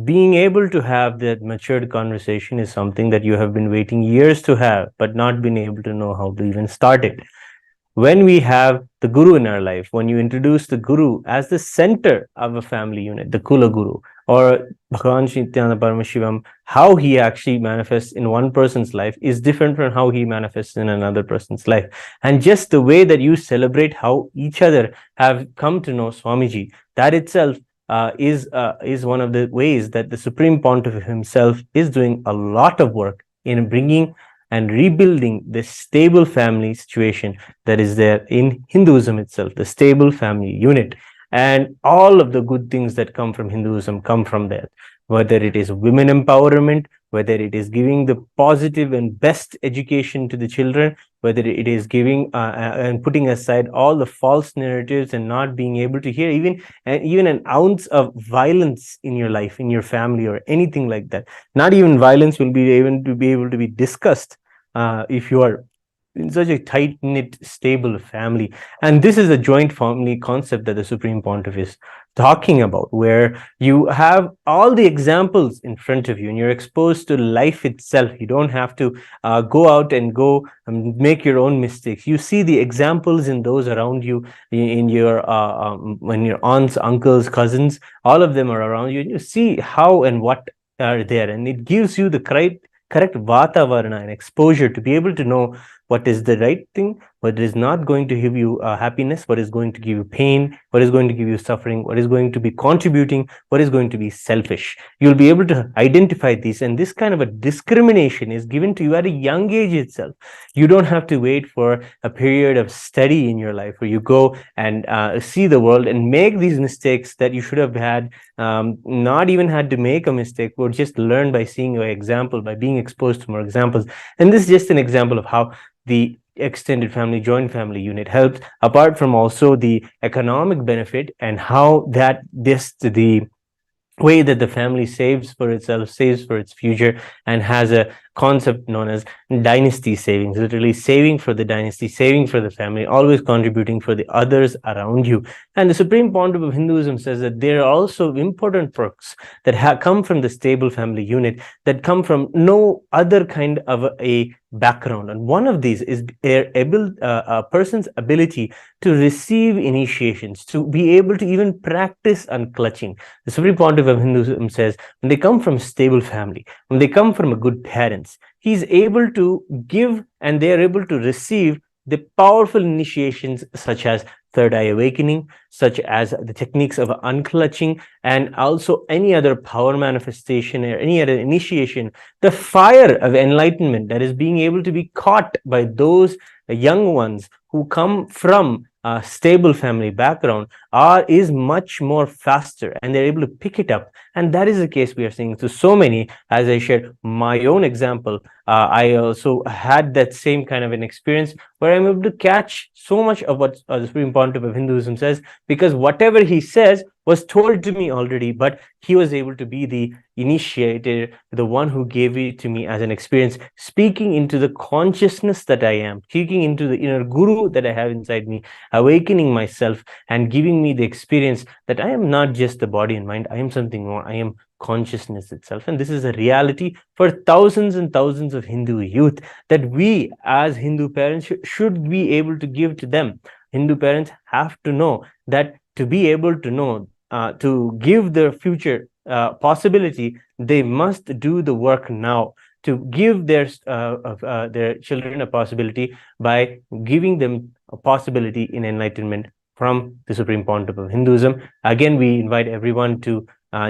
being able to have that matured conversation is something that you have been waiting years to have, but not been able to know how to even start it. When we have the Guru in our life, when you introduce the Guru as the center of a family unit, the Kula Guru, or Bhagavan Nithyananda Paramashivam, how he actually manifests in one person's life is different from how he manifests in another person's life. And just the way that you celebrate how each other have come to know Swamiji, that itself is one of the ways that the Supreme Pontiff himself is doing a lot of work in bringing and rebuilding the stable family situation that is there in Hinduism itself, the stable family unit. And all of the good things that come from Hinduism come from that, whether it is women empowerment, whether it is giving the positive and best education to the children, whether it is giving and putting aside all the false narratives and not being able to hear even an ounce of violence in your life, in your family, or anything like that. Not even violence will be able to be discussed if you are in such a tight-knit, stable family. And this is a joint family concept that the Supreme Pontiff is talking about, where you have all the examples in front of you and you're exposed to life itself. You don't have to go out and go and make your own mistakes. You see the examples in those around you, in your when your aunts, uncles, cousins, all of them are around you, and you see how and what are there, and it gives you the correct vatavarana and exposure to be able to know what is the right thing, what is not going to give you happiness, what is going to give you pain, what is going to give you suffering, what is going to be contributing, what is going to be selfish. You'll be able to identify these, and this kind of a discrimination is given to you at a young age itself. You don't have to wait for a period of study in your life where you go and see the world and make these mistakes that you should have had, not even had to make a mistake, but just learn by seeing your example, by being exposed to more examples. And this is just an example of how the extended family, joint family unit helps, apart from also the economic benefit and how that the way that the family saves for itself, saves for its future, and has a concept known as dynasty savings, literally saving for the dynasty, saving for the family, always contributing for the others around you. And the Supreme Pontiff of Hinduism says that there are also important perks that come from the stable family unit that come from no other kind of a background. And one of these is a person's ability to receive initiations, to be able to even practice unclutching. The Supreme Pontiff of Hinduism says when they come from stable family, when they come from a good parents, parents. He's able to give and they are able to receive the powerful initiations such as third eye awakening, such as the techniques of unclutching, and also any other power manifestation or any other initiation. The fire of enlightenment that is being able to be caught by those young ones who come from a stable family background is much more faster, and they're able to pick it up. And that is the case we are seeing. So many, as I shared my own example, I also had that same kind of an experience where I'm able to catch so much of what the Supreme Pontiff of Hinduism says, because whatever he says was told to me already, but he was able to be the initiator, the one who gave it to me as an experience, speaking into the consciousness that I am, speaking into the inner guru that I have inside me, awakening myself and giving me the experience that I am not just the body and mind, I am something more. I am consciousness itself. And this is a reality for thousands and thousands of Hindu youth that we as Hindu parents should be able to give to them. Hindu parents have to know that to be able to know, to give their future possibility, they must do the work now to give their children a possibility by giving them a possibility in enlightenment from the Supreme Pontiff of Hinduism. Again, we invite everyone to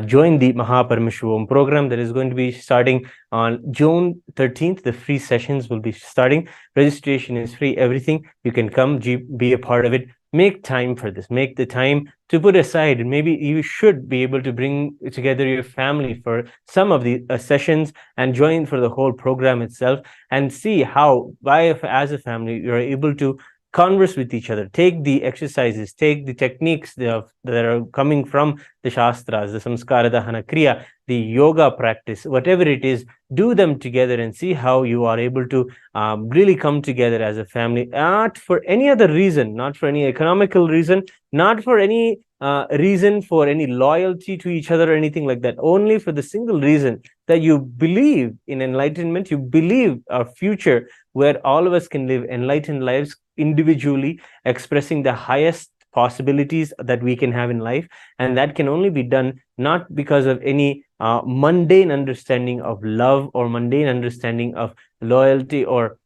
join the Mahaparameshwaram program that is going to be starting on June 13th. The free sessions will be starting. Registration is free, everything. You can come, be a part of it. Make time for this. Make the time to put aside. Maybe you should be able to bring together your family for some of the sessions and join for the whole program itself, and see how, as a family, you're able to converse with each other, take the exercises, take the techniques that are coming from the Shastras, the Samskara Dahana Kriya, the yoga practice, whatever it is, do them together and see how you are able to really come together as a family, not for any other reason, not for any economical reason, not for any reason for any loyalty to each other or anything like that, only for the single reason that you believe in enlightenment, you believe a future where all of us can live enlightened lives individually, expressing the highest possibilities that we can have in life. And that can only be done not because of any mundane understanding of love or mundane understanding of loyalty or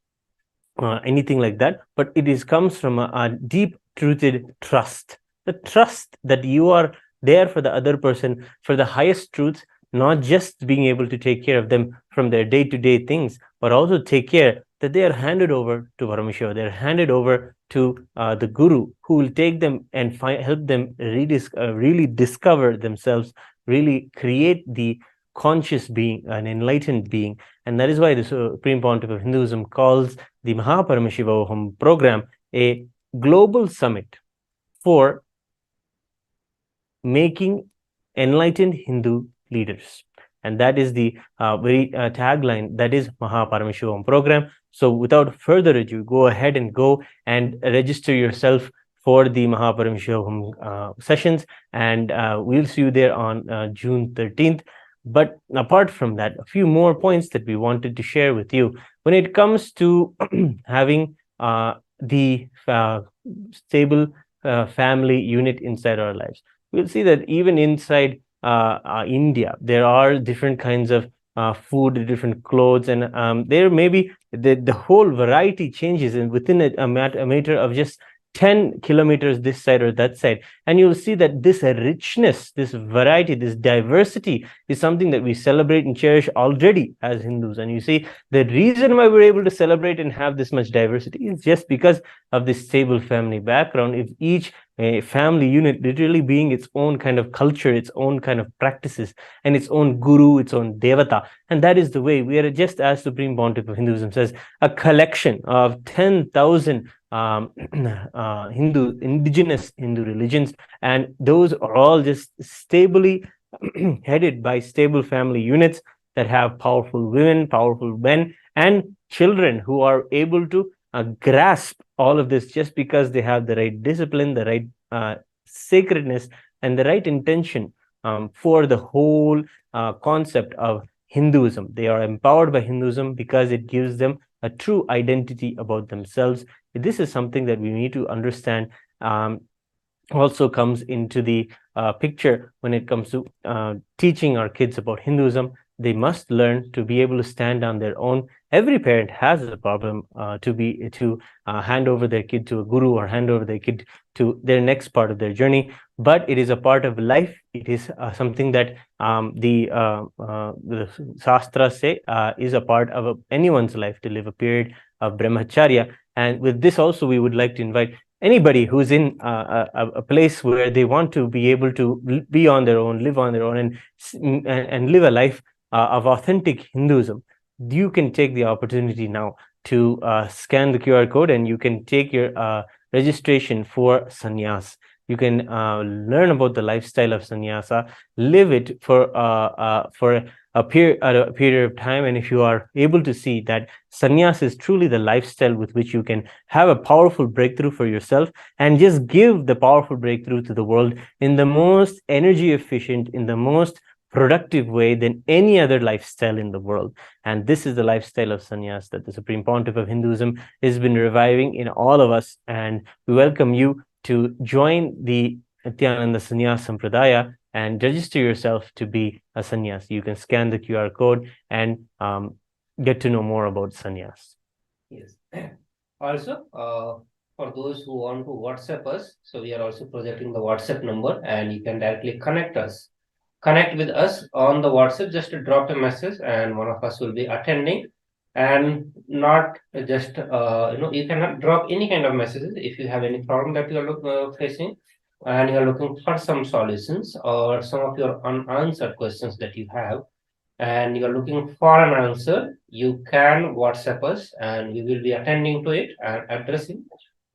anything like that, but it comes from a deep-rooted trust. The trust that you are there for the other person, for the highest truths, not just being able to take care of them from their day-to-day things, but also take care that they are handed over to Parameshwara, they're handed over to the Guru, who will take them and help them really discover themselves, really create the conscious being, an enlightened being. And that is why the Supreme Pontiff of Hinduism calls the Mahaparameshwaram program a global summit for making enlightened Hindu leaders. And that is the very tagline, that is Mahaparameshwaram program. So without further ado, go ahead and register yourself for the Mahaparameshwaram sessions, and we'll see you there on June 13th. But apart from that, a few more points that we wanted to share with you. When it comes to having the stable family unit inside our lives, we'll see that even inside India, there are different kinds of food, different clothes, and there may be the whole variety changes within a matter of just 10 kilometers this side or that side. And you'll see that this richness, this variety, this diversity is something that we celebrate and cherish already as Hindus. And you see, the reason why we're able to celebrate and have this much diversity is just because of this stable family background. If each family unit literally being its own kind of culture, its own kind of practices, and its own guru, its own devata. And that is the way we are, just as Supreme Pontiff of Hinduism says, a collection of 10,000 indigenous Hindu religions, and those are all just stably headed by stable family units that have powerful women, powerful men, and children who are able to grasp all of this just because they have the right discipline, the right sacredness, and the right intention for the whole concept of Hinduism. They are empowered by Hinduism because it gives them a true identity about themselves. This is something that we need to understand. Also comes into the picture when it comes to teaching our kids about Hinduism, they must learn to be able to stand on their own. Every parent has a problem to hand over their kid to a guru or hand over their kid to their next part of their journey, but it is a part of life. It is something that the Shastras say is a part of anyone's life, to live a period of brahmacharya. And with this also, we would like to invite anybody who's in a place where they want to be able to be on their own, live on their own, and live a life of authentic Hinduism. You can take the opportunity now to scan the QR code, and you can take your registration for sannyas. You can learn about the lifestyle of sannyasa, live it for a period of time. And if you are able to see that sannyas is truly the lifestyle with which you can have a powerful breakthrough for yourself and just give the powerful breakthrough to the world in the most energy efficient, in the most productive way than any other lifestyle in the world. And this is the lifestyle of sannyas that the Supreme Pontiff of Hinduism has been reviving in all of us. And we welcome you to join the Nithyananda Sannyas Sampradaya and register yourself to be a sannyas. You can scan the QR code and get to know more about sannyas. Yes. Also, for those who want to WhatsApp us, so we are also projecting the WhatsApp number, and you can directly connect with us on the WhatsApp. Just to drop a message, and one of us will be attending. And not just you cannot drop any kind of messages if you have any problem that you are facing, and you are looking for some solutions or some of your unanswered questions that you have, and you are looking for an answer. You can WhatsApp us, and we will be attending to it and addressing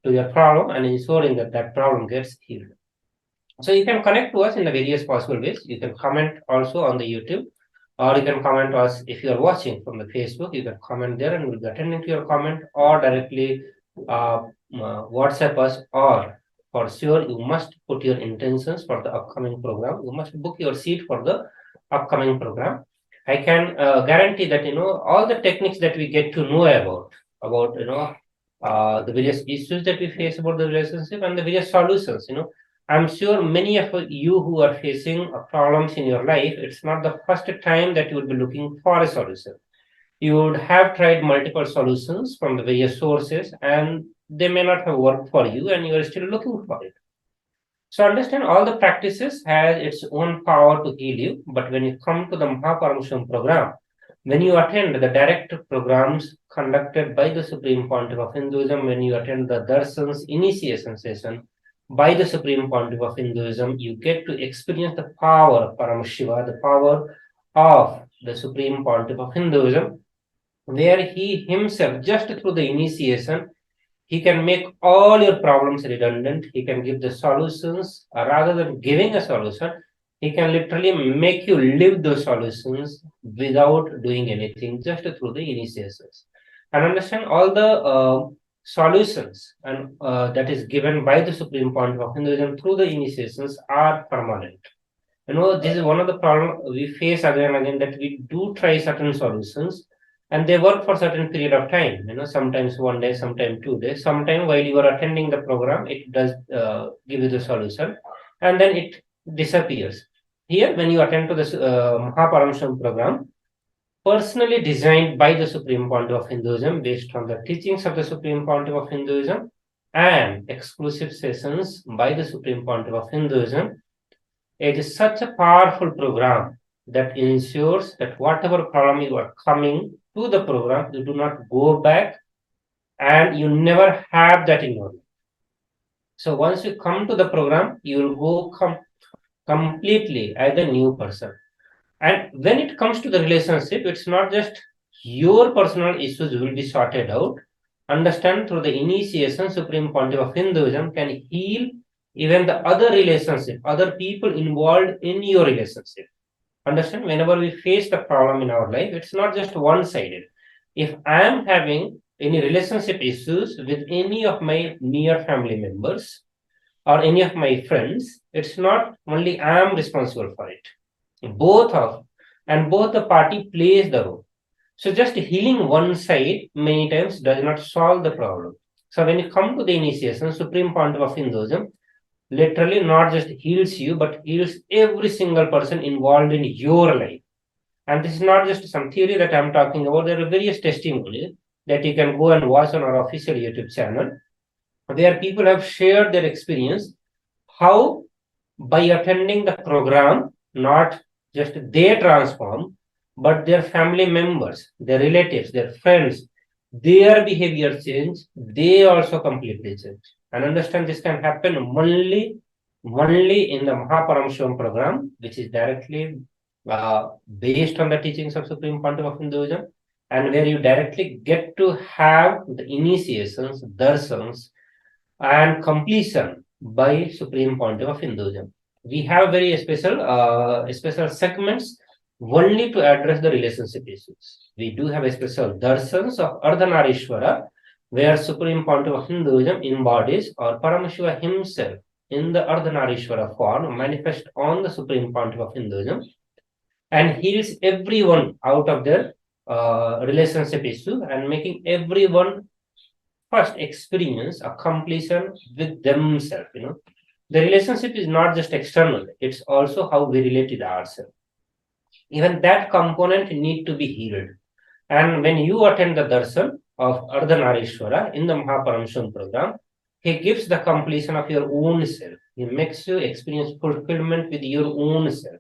to your problem and ensuring that that problem gets healed. So you can connect to us in the various possible ways. You can comment also on the YouTube, or you can comment us if you are watching from the Facebook. You can comment there, and we'll be attending to your comment, or directly WhatsApp us. Or for sure, you must put your intentions for the upcoming program. You must book your seat for the upcoming program. I can guarantee that all the techniques that we get to know about the various issues that we face about the relationship and the various solutions. I'm sure many of you who are facing problems in your life, it's not the first time that you will be looking for a solution. You would have tried multiple solutions from the various sources, and they may not have worked for you, and you are still looking for it. So understand, all the practices has its own power to heal you. But when you come to the Mahaparamasham program, when you attend the direct programs conducted by the Supreme Pontiff of Hinduism, when you attend the Darshan's initiation session by the Supreme Pontiff of Hinduism, you get to experience the power of Paramashiva, the power of the Supreme Pontiff of Hinduism, where he himself, just through the initiation, he can make all your problems redundant. He can give the solutions. Rather than giving a solution, he can literally make you live those solutions without doing anything, just through the initiations. And understand, all the solutions and that is given by the Supreme Pontiff of Hinduism through the initiations are permanent. This is one of the problems we face again and again, that we do try certain solutions and they work for certain period of time. Sometimes 1 day, sometimes 2 days, sometimes while you are attending the program, it does give you the solution, and then it disappears. Here, when you attend to this Mahaparamasham program, personally designed by the Supreme Pontiff of Hinduism, based on the teachings of the Supreme Pontiff of Hinduism, and exclusive sessions by the Supreme Pontiff of Hinduism, it is such a powerful program that ensures that whatever problem you are coming to the program, you do not go back, and you never have that in your life. So once you come to the program, you will go completely as a new person. And when it comes to the relationship, it's not just your personal issues will be sorted out. Understand, through the initiation, Supreme Pontiff of Hinduism can heal even the other relationship, other people involved in your relationship. Understand, whenever we face the problem in our life, it's not just one-sided. If I am having any relationship issues with any of my near family members or any of my friends, it's not only I am responsible for it. Both the party plays the role. So just healing one side many times does not solve the problem. So when you come to the initiation, Supreme Pontiff of Hinduism literally not just heals you, but heals every single person involved in your life. And this is not just some theory that I'm talking about. There are various testimonies that you can go and watch on our official YouTube channel, where people have shared their experience, how by attending the program, not just they transform, but their family members, their relatives, their friends, their behavior change, they also completely change. And understand this can happen only in the Mahaparamshivam program, which is directly based on the teachings of Supreme Pontiff of Hinduism, and where you directly get to have the initiations, darshans, and completion by Supreme Pontiff of Hinduism. We have very special segments only to address the relationship issues. We do have a special darshans of Ardhanarishwara, where Supreme Pontiff of Hinduism embodies or Paramashiva himself in the Ardhanarishwara form manifest on the Supreme Pontiff of Hinduism and heals everyone out of their relationship issue and making everyone first experience a completion with themselves. The relationship is not just external, it's also how we relate with ourselves. Even that component need to be healed. And when you attend the darshan of Ardhanarishwara in the Mahaparamshivam program, he gives the completion of your own self. He makes you experience fulfillment with your own self.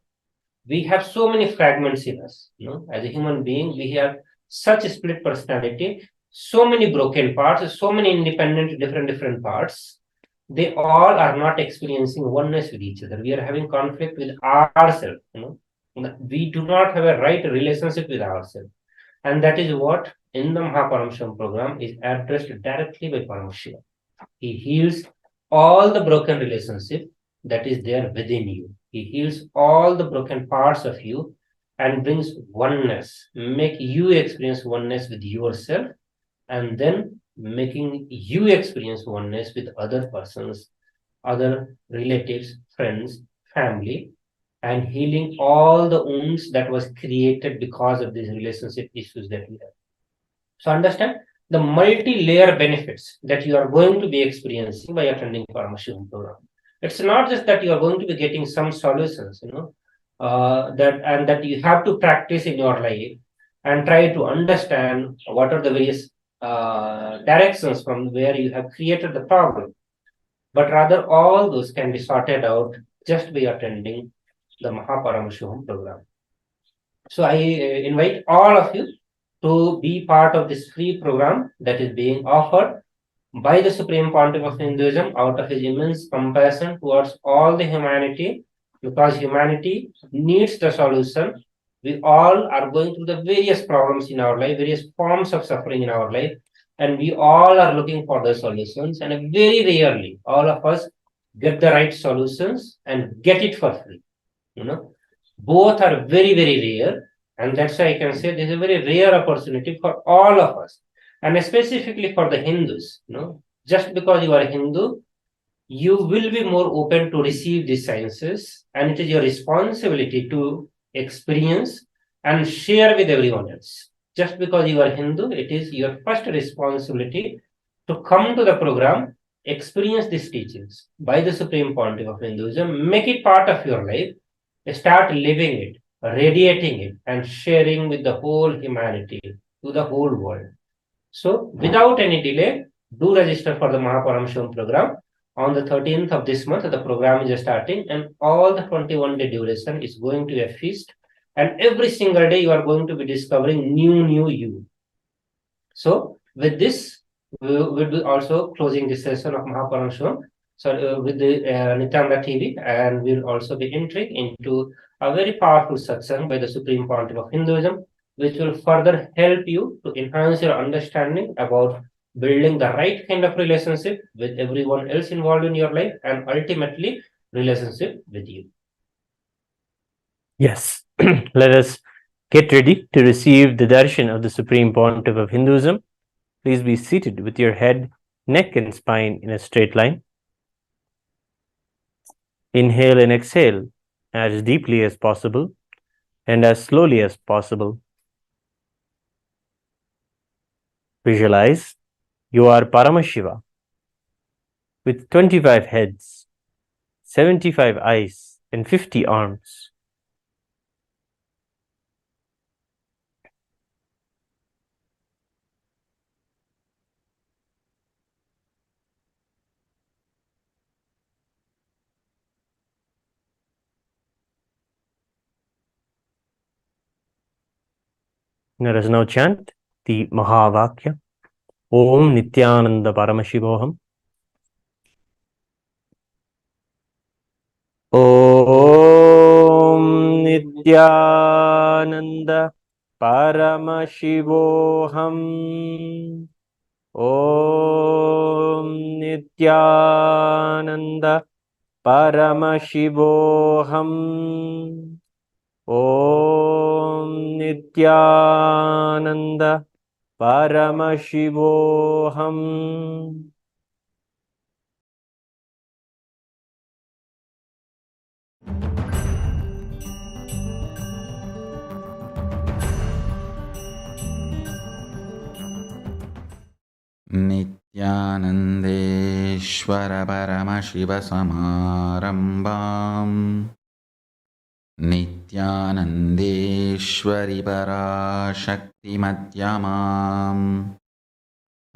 We have so many fragments in us. As a human being, we have such a split personality, so many broken parts, so many independent, different parts. They all are not experiencing oneness with each other. We are having conflict with ourselves. We do not have a right relationship with ourselves. And that is what in the Mahaparamshivam program is addressed directly by Paramashiva. He heals all the broken relationship that is there within you. He heals all the broken parts of you and brings oneness, make you experience oneness with yourself, and then making you experience oneness with other persons, other relatives, friends, family, and healing all the wounds that was created because of these relationship issues that we have. So understand the multi-layer benefits that you are going to be experiencing by attending Paramashivam program. It's not just that you are going to be getting some solutions, that you have to practice in your life and try to understand what are the various directions from where you have created the problem. But rather, all those can be sorted out just by attending the Mahaparamshivam program. So I invite all of you to be part of this free program that is being offered by the Supreme Pontiff of Hinduism out of his immense compassion towards all the humanity, because humanity needs the solution. We all are going through the various problems in our life, various forms of suffering in our life, and we all are looking for the solutions. And very rarely, all of us get the right solutions and get it for free. Both are very rare, and that's why I can say this is a very rare opportunity for all of us, and specifically for the Hindus. Just because you are a Hindu, you will be more open to receive these sciences, and it is your responsibility to experience and share with everyone else. Just because you are Hindu, it is your first responsibility to come to the program, experience these teachings by the Supreme Pontiff of Hinduism, make it part of your life, start living it, radiating it, and sharing with the whole humanity, to the whole world. So, without any delay, do register for the Mahaparamshivam program. On the 13th of this month, the program is starting, and all the 21-day duration is going to be a feast. And every single day, you are going to be discovering new you. So, with this, we'll be also closing this session of Mahaparamshivam. So, with the Nithyananda TV, and we'll also be entering into a very powerful satsang by the Supreme Pontiff of Hinduism, which will further help you to enhance your understanding about building the right kind of relationship with everyone else involved in your life, and ultimately relationship with you. Yes, let us get ready to receive the darshan of the Supreme Pontiff of Hinduism. Please be seated with your head, neck, and spine in a straight line. Inhale and exhale as deeply as possible and as slowly as possible. Visualize you are Paramashiva with 25 heads, 75 eyes, and 50 arms. Let us now chant the Mahavakya. Om Nithyananda Paramashivoham. Om Nithyananda Paramashivoham. Om Nithyananda Paramashivoham. Om Nithyananda Paramashivoham. नित्यानन्देश्वर परमशिवसमारम्भाम् नित्यानन्देश्वरि पराशक्तिमध्यमाम्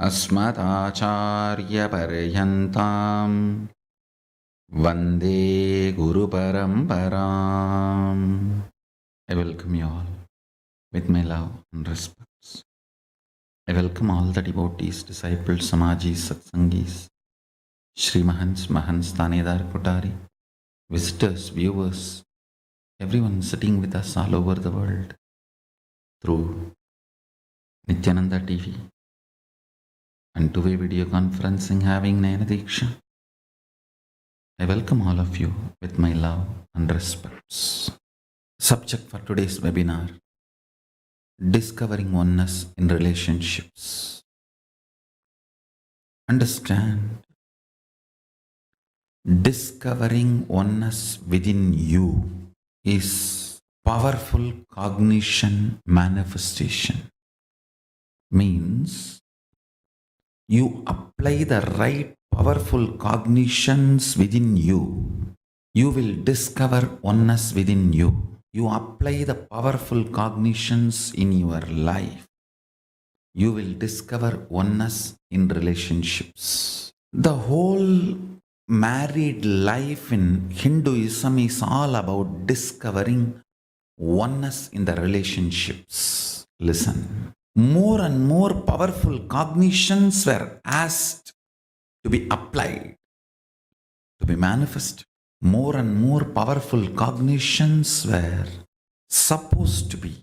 अस्मदाचार्यपर्यन्ताम् वन्दे गुरुपरम्पराम्. I welcome you all with my love and respects. I welcome all the devotees, disciples, samajis, satsangis, Shri Mahans, Mahans, Tanedar, Kotari, visitors, viewers, everyone sitting with us all over the world through Nithyananda TV and two-way video conferencing having Nayana Diksha. I welcome all of you with my love and respects. Subject for today's webinar: Discovering Oneness in Relationships. Understand, discovering oneness within you is powerful cognition manifestation. Means you apply the right powerful cognitions within you, you will discover oneness within you. You apply the powerful cognitions in your life, you will discover oneness in relationships. The whole married life in Hinduism is all about discovering oneness in the relationships. Listen, more and more powerful cognitions were asked to be applied, to be manifested. More and more powerful cognitions were supposed to be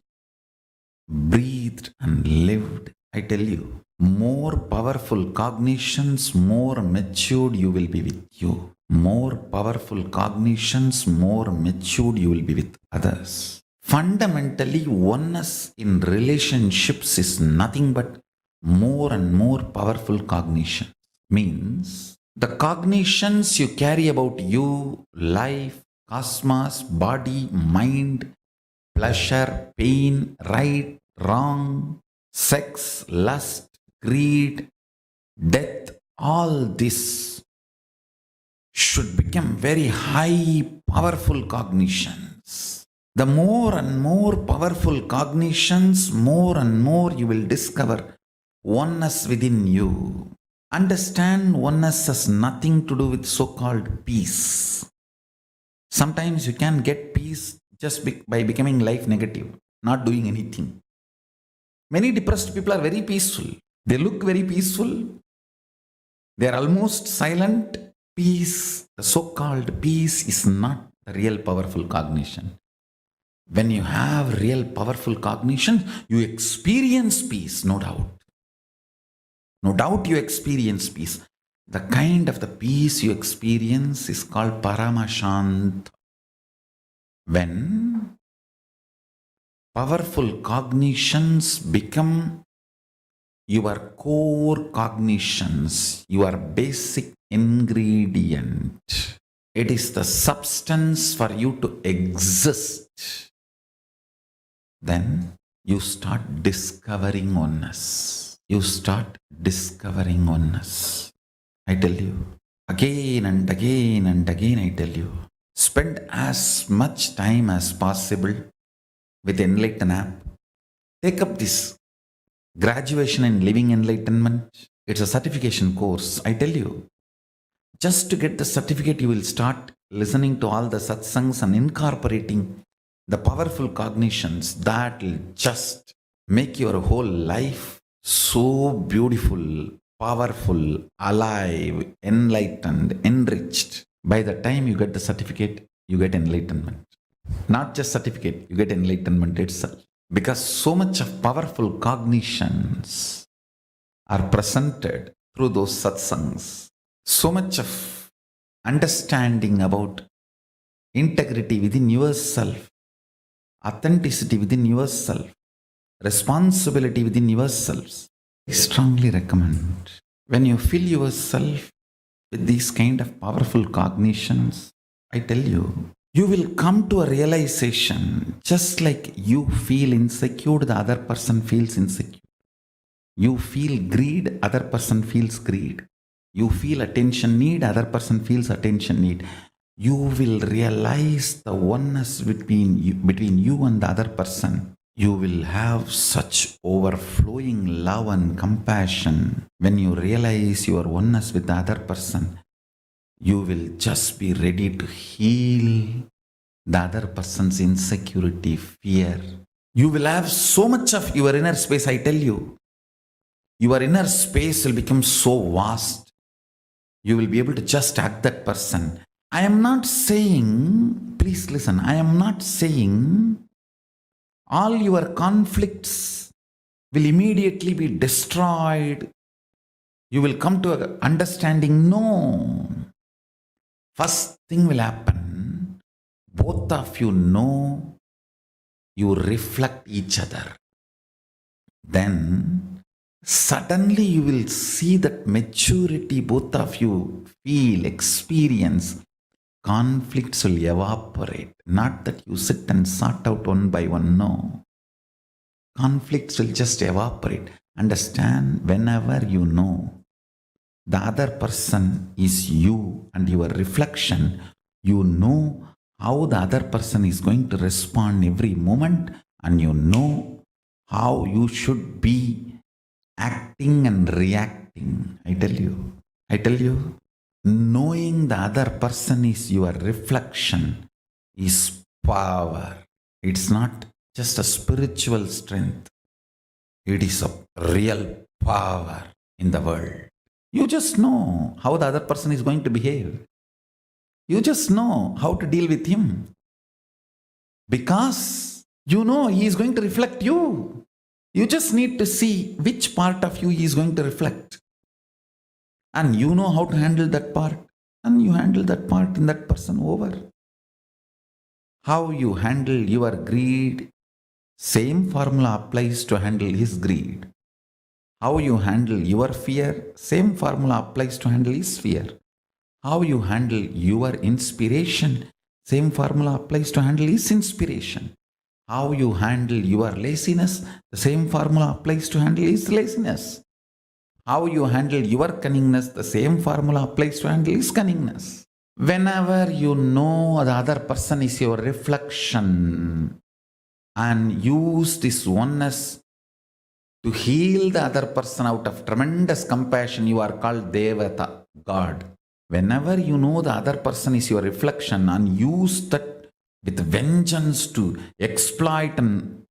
breathed and lived. I tell you, more powerful cognitions, more matured you will be with you. More powerful cognitions, more matured you will be with others. Fundamentally, oneness in relationships is nothing but more and more powerful cognition. Means the cognitions you carry about you, life, cosmos, body, mind, pleasure, pain, right, wrong, sex, lust, greed, death, all this should become very high, powerful cognitions. The more and more powerful cognitions, more and more you will discover oneness within you. Understand, oneness has nothing to do with so-called peace. Sometimes you can get peace just by becoming life negative, not doing anything. Many depressed people are very peaceful. They look very peaceful. They are almost silent. Peace, the so-called peace, is not the real powerful cognition. When you have real powerful cognition, you experience peace, no doubt. No doubt you experience peace. The kind of the peace you experience is called Paramashant. When powerful cognitions become your core cognitions, your basic ingredient, it is the substance for you to exist, then you start discovering oneness. You start discovering oneness. I tell you, again and again and again, I tell you, spend as much time as possible with Enlighten app. Take up this graduation in living enlightenment. It's a certification course. I tell you, just to get the certificate, you will start listening to all the satsangs and incorporating the powerful cognitions that will just make your whole life so beautiful, powerful, alive, enlightened, enriched. By the time you get the certificate, you get enlightenment. Not just certificate, you get enlightenment itself. Because so much of powerful cognitions are presented through those satsangs. So much of understanding about integrity within yourself, authenticity within yourself, responsibility within yourselves. I strongly recommend when you fill yourself with these kind of powerful cognitions, I tell you, you will come to a realization just like you feel insecure, the other person feels insecure. You feel greed, other person feels greed. You feel attention need, other person feels attention need. You will realize the oneness between you and the other person. You will have such overflowing love and compassion. When you realize your oneness with the other person, you will just be ready to heal the other person's insecurity, fear. You will have so much of your inner space, I tell you. Your inner space will become so vast. You will be able to just hug that person. I am not saying, please listen, I am not saying all your conflicts will immediately be destroyed. You will come to an understanding. No. First thing will happen, both of you know you reflect each other. Then suddenly you will see that maturity both of you feel, experience. Conflicts will evaporate. Not that you sit and sort out one by one, no. Conflicts will just evaporate. Understand, whenever you know the other person is you and your reflection, you know how the other person is going to respond every moment, and you know how you should be acting and reacting. I tell you, knowing the other person is your reflection is power. It's not just a spiritual strength. It is a real power in the world. You just know how the other person is going to behave. You just know how to deal with him. Because you know he is going to reflect you. You just need to see which part of you he is going to reflect. And you know how to handle that part. And you handle that part in that person over. How you handle your greed, same formula applies to handle his greed. How you handle your fear, same formula applies to handle his fear. How you handle your inspiration, same formula applies to handle his inspiration. How you handle your laziness, the same formula applies to handle his laziness. How you handle your cunningness, the same formula applies to handle his cunningness. Whenever you know the other person is your reflection and use this oneness to heal the other person out of tremendous compassion, you are called Advaita, God. Whenever you know the other person is your reflection and use that with vengeance to exploit and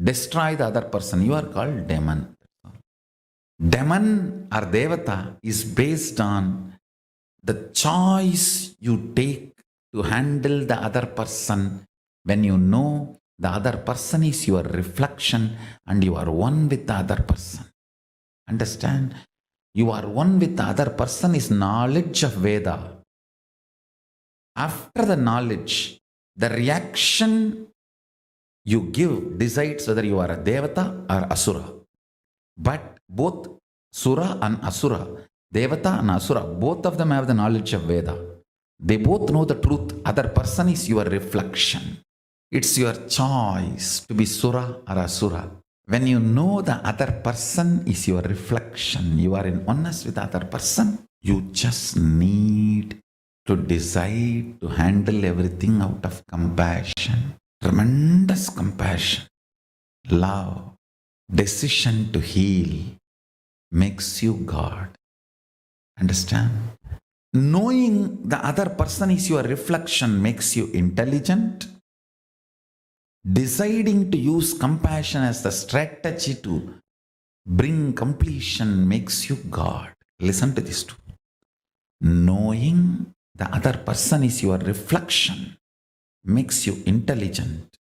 destroy the other person, you are called demon. Demon or Devata is based on the choice you take to handle the other person when you know the other person is your reflection and you are one with the other person. Understand? You are one with the other person is knowledge of Veda. After the knowledge, the reaction you give decides whether you are a Devata or Asura. But both Sura and Asura, Devata and Asura, both of them have the knowledge of Veda. They both know the truth. Other person is your reflection. It's your choice to be Sura or Asura. When you know the other person is your reflection, you are in oneness with the other person, you just need to decide to handle everything out of compassion. Tremendous compassion, love, decision to heal makes you God. Understand? Knowing the other person is your reflection makes you intelligent. Deciding to use compassion as the strategy to bring completion makes you God. Listen to this too. Knowing the other person is your reflection makes you intelligent.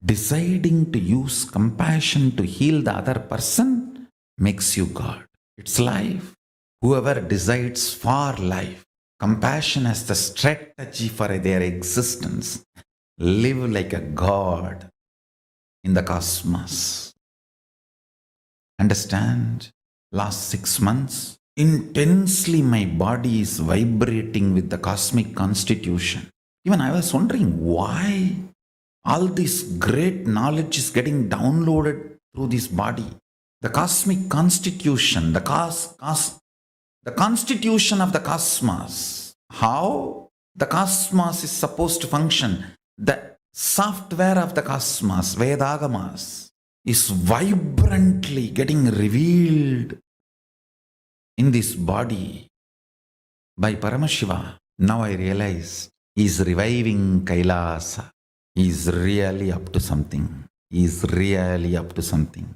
Deciding to use compassion to heal the other person makes you God. It's life. Whoever decides for life, compassion as the strategy for their existence, live like a God in the cosmos. Understand? Last 6 months, intensely my body is vibrating with the cosmic constitution. Even I was wondering why all this great knowledge is getting downloaded through this body. The cosmic constitution, the constitution of the cosmos. How the cosmos is supposed to function. The software of the cosmos, Vedagamas, is vibrantly getting revealed in this body by Paramashiva. Now I realize he is reviving Kailasa. He is really up to something. He is really up to something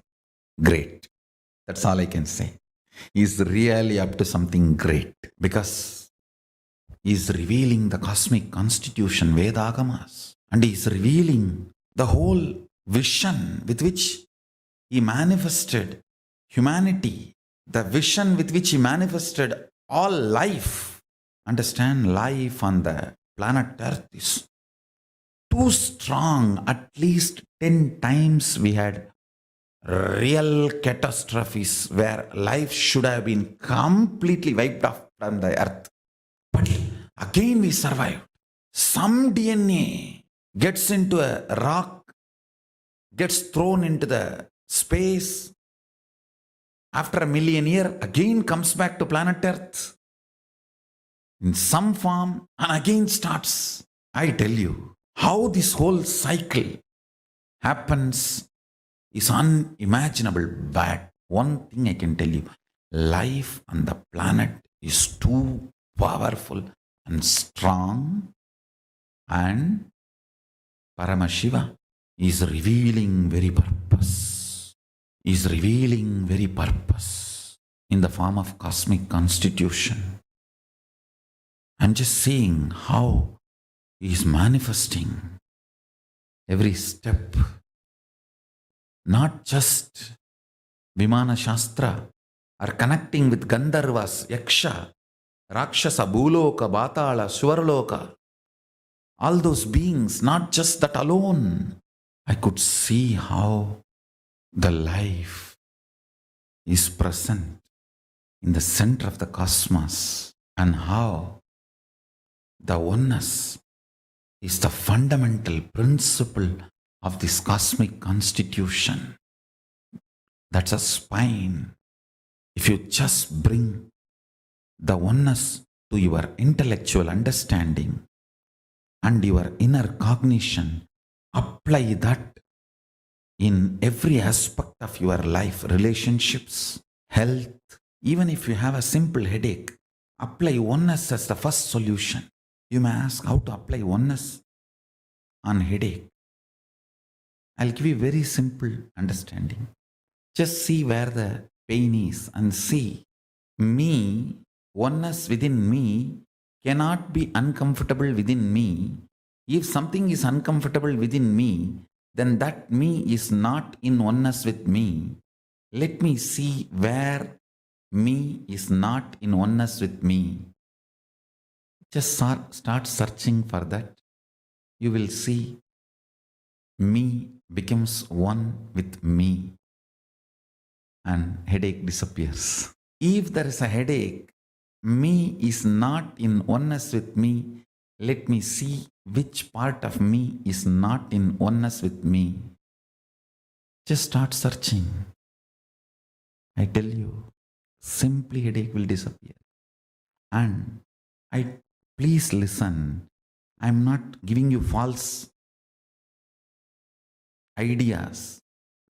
great. That's all I can say. He is really up to something great because he is revealing the cosmic constitution, Vedagamas, and he is revealing the whole vision with which he manifested humanity, the vision with which he manifested all life. Understand, life on the planet Earth is too strong. At least 10 times we had real catastrophes where life should have been completely wiped off from the earth. But again we survived. Some DNA gets into a rock, gets thrown into the space. After 1,000,000 years, again comes back to planet Earth in some form and again starts. I tell you, how this whole cycle happens is unimaginable. But one thing I can tell you, life on the planet is too powerful and strong, and Paramashiva is revealing very purpose. Is revealing very purpose in the form of cosmic constitution. I'm just seeing how he is manifesting every step. Not just Vimana Shastra or connecting with Gandharvas, Yaksha, Rakshasa, Bhuloka, Batala, Swarloka. All those beings, not just that alone. I could see how the life is present in the center of the cosmos and how the oneness is the fundamental principle of this cosmic constitution. That's a spine. If you just bring the oneness to your intellectual understanding and your inner cognition, apply that in every aspect of your life, relationships, health. Even if you have a simple headache, apply oneness as the first solution. You may ask how to apply oneness on headache. I'll give you very simple understanding. Just see where the pain is and see me, oneness within me cannot be uncomfortable within me. If something is uncomfortable within me, then that me is not in oneness with me. Let me see where me is not in oneness with me. Just start searching for that. You will see me becomes one with me and headache disappears. If there is a headache, me is not in oneness with me. Let me see which part of me is not in oneness with me. Just start searching. I tell you, simply headache will disappear. And please listen. I'm not giving you false ideas.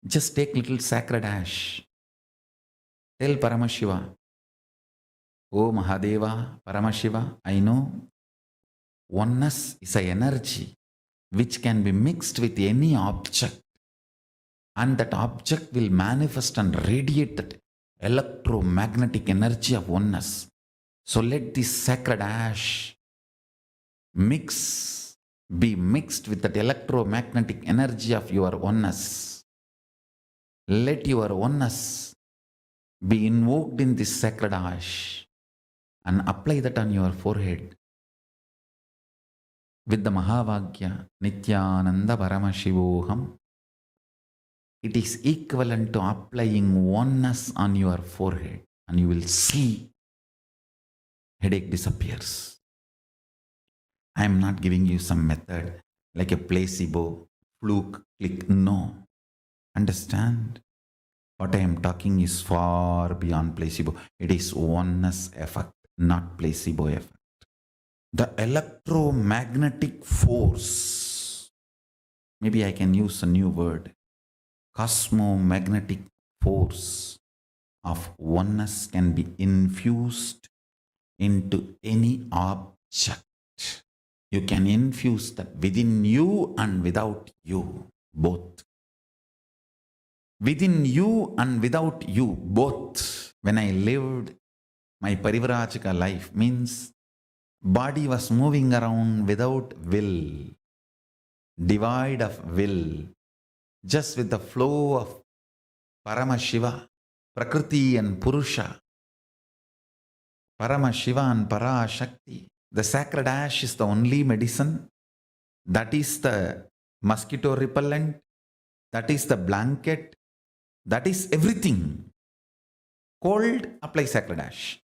Just take little sacred ash. Tell Paramashiva, Oh Mahadeva, Paramashiva, I know oneness is an energy which can be mixed with any object, and that object will manifest and radiate that electromagnetic energy of oneness. So let this sacred ash be mixed with that electromagnetic energy of your oneness. Let your oneness be invoked in this sacred ash and apply that on your forehead with the Mahavagya Nithyananda Paramashivoham. It is equivalent to applying oneness on your forehead, and you will see headache disappears. I am not giving you some method like a placebo, fluke, click. No. Understand? What I am talking is far beyond placebo. It is oneness effect, not placebo effect. The electromagnetic force, maybe I can use a new word, cosmomagnetic force of oneness can be infused into any object. You can infuse that within you and without you, both. Within you and without you, both. When I lived my Parivrajika life, means body was moving around without will, devoid of will, just with the flow of Paramashiva, Prakriti and Purusha, Paramashiva and Parashakti. The sacred ash is the only medicine. That is the mosquito repellent. That is the blanket. That is everything. Cold, apply sacred ash.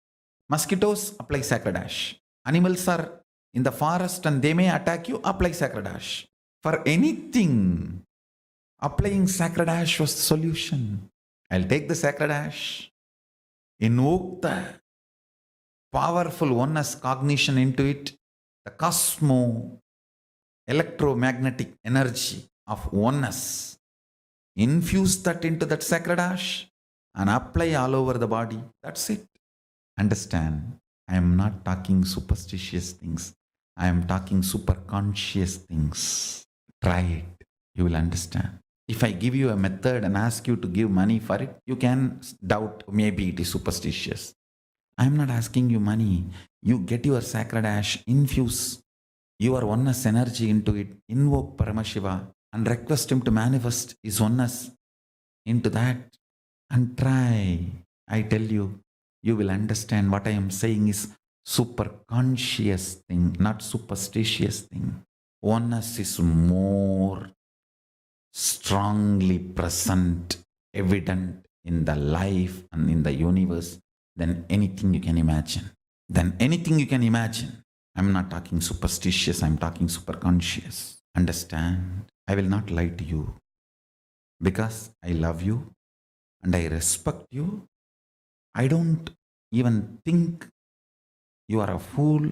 Mosquitoes, apply sacred ash. Animals are in the forest and they may attack you, apply sacred ash. For anything, applying sacred ash was the solution. I'll take the sacred ash, invoke the powerful oneness cognition into it, the electromagnetic energy of oneness. Infuse that into that sacred ash and apply all over the body. That's it. Understand? I am not talking superstitious things. I am talking super conscious things. Try it. You will understand. If I give you a method and ask you to give money for it, you can doubt maybe it is superstitious. I am not asking you money. You get your sacred ash, infuse your oneness energy into it, invoke Paramashiva and request him to manifest his oneness into that and try. I tell you, you will understand what I am saying is super conscious thing, not superstitious thing. Oneness is more strongly present, evident in the life and in the universe than anything you can imagine. I'm not talking superstitious, I'm talking super conscious. Understand? I will not lie to you because I love you and I respect you. I don't even think you are a fool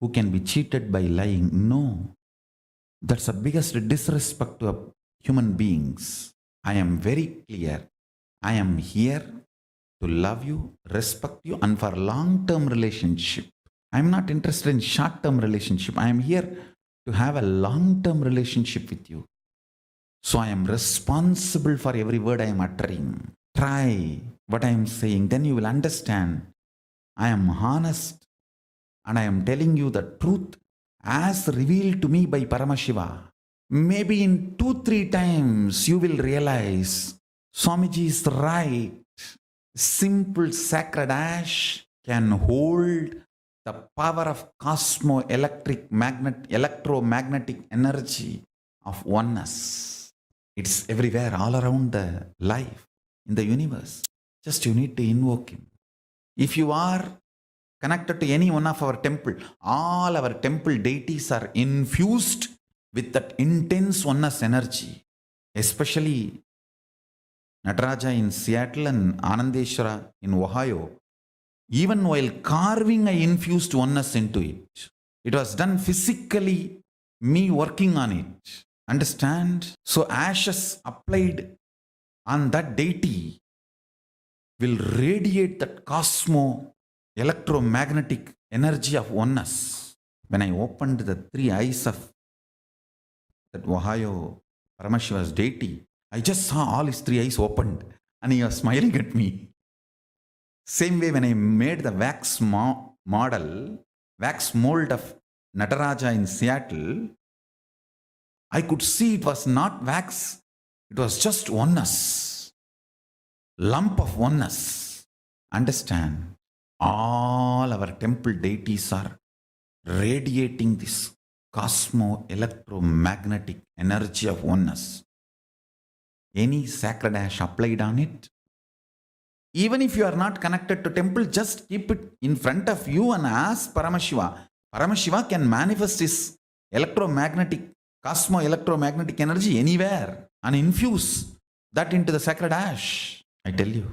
who can be cheated by lying. No. That's the biggest disrespect to human beings. I am very clear. I am here to love you, respect you, and for long-term relationship. I am not interested in short-term relationship. I am here to have a long-term relationship with you. So I am responsible for every word I am uttering. Try what I am saying, then you will understand. I am honest and I am telling you the truth as revealed to me by Paramashiva. Maybe in 2-3 times you will realize Swamiji is right. Simple sacred ash can hold the power of electromagnetic energy of oneness. It's everywhere, all around the life, in the universe. Just you need to invoke him. If you are connected to any one of our temple, all our temple deities are infused with that intense oneness energy. Especially Nataraja in Seattle and Anandeshwara in Ohio. Even while carving, I infused oneness into it. It was done physically, me working on it. Understand? So ashes applied on that deity will radiate that electromagnetic energy of oneness. When I opened the 3 eyes of that Ohio Paramashiva's deity, I just saw all his three eyes opened and he was smiling at me. Same way when I made the wax mold of Nataraja in Seattle, I could see it was not wax, it was just oneness, lump of oneness. Understand, all our temple deities are radiating this cosmo-electromagnetic energy of oneness. Any sacred ash applied on it, even if you are not connected to temple, just keep it in front of you and ask Paramashiva. Paramashiva can manifest his electromagnetic, cosmo-electromagnetic energy anywhere and infuse that into the sacred ash. I tell you,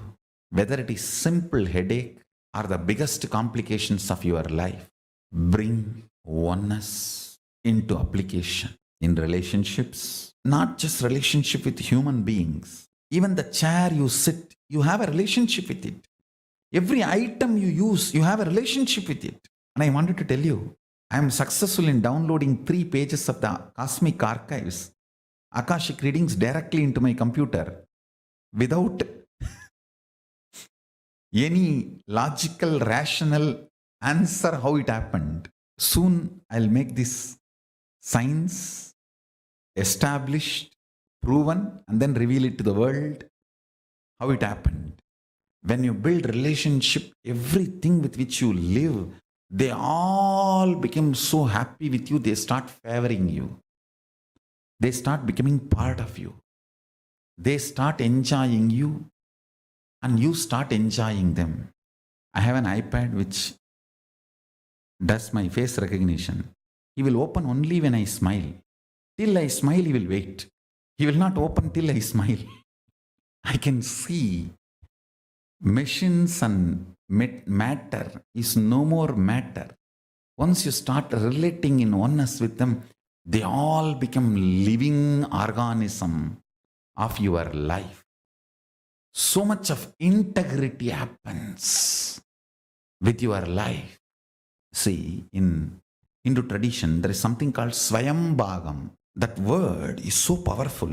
whether it is simple headache or the biggest complications of your life, bring oneness into application in relationships, not just relationship with human beings. Even the chair you sit, you have a relationship with it. Every item you use, you have a relationship with it. And I wanted to tell you, I am successful in downloading 3 pages of the Cosmic Archives, Akashic readings directly into my computer without any logical, rational answer how it happened. Soon I'll make this science established, proven, and then reveal it to the world how it happened. When you build relationship, everything with which you live, they all become so happy with you, they start favoring you. They start becoming part of you. They start enjoying you and you start enjoying them. I have an iPad which does my face recognition. He will open only when I smile. Till I smile, he will wait. He will not open till I smile. I can see machines and matter is no more matter. Once you start relating in oneness with them, they all become living organism of your life. So much of integrity happens with your life. See, in Hindu tradition, there is something called Swayambhagam. That word is so powerful.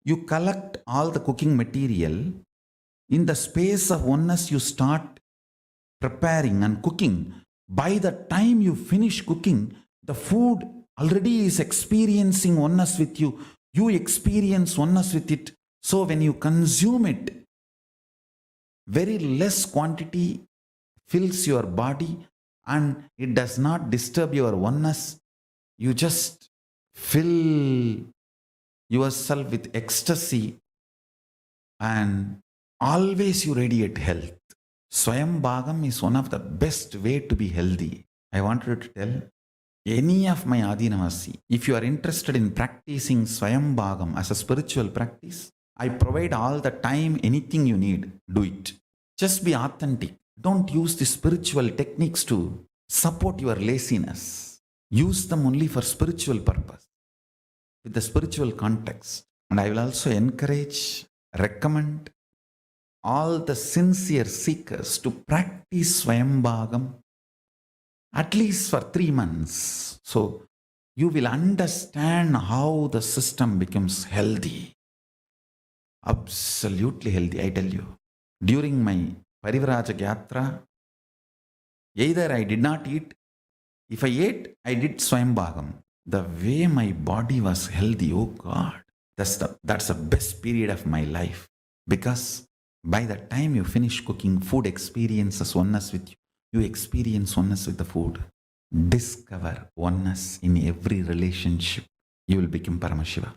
You collect all the cooking material. In the space of oneness, you start preparing and cooking. By the time you finish cooking, the food already is experiencing oneness with you. You experience oneness with it. So when you consume it, very less quantity fills your body and it does not disturb your oneness. You just fill yourself with ecstasy and always you radiate health. Swayambhagam is one of the best way to be healthy. I wanted to tell any of my Adinavasi, if you are interested in practicing Swayambhagam as a spiritual practice, I provide all the time, anything you need, do it. Just be authentic. Don't use the spiritual techniques to support your laziness. Use them only for spiritual purpose, with the spiritual context. And I will also encourage, recommend all the sincere seekers to practice Swayambhagam at least for 3 months. So you will understand how the system becomes healthy. Absolutely healthy, I tell you. During my Parivraja Yatra, either I did not eat. If I ate, I did Swayambhagam. The way my body was healthy, oh God, that's the best period of my life. Because by the time you finish cooking, food experiences oneness with you. You experience oneness with the food. Discover oneness in every relationship. You will become Paramashiva.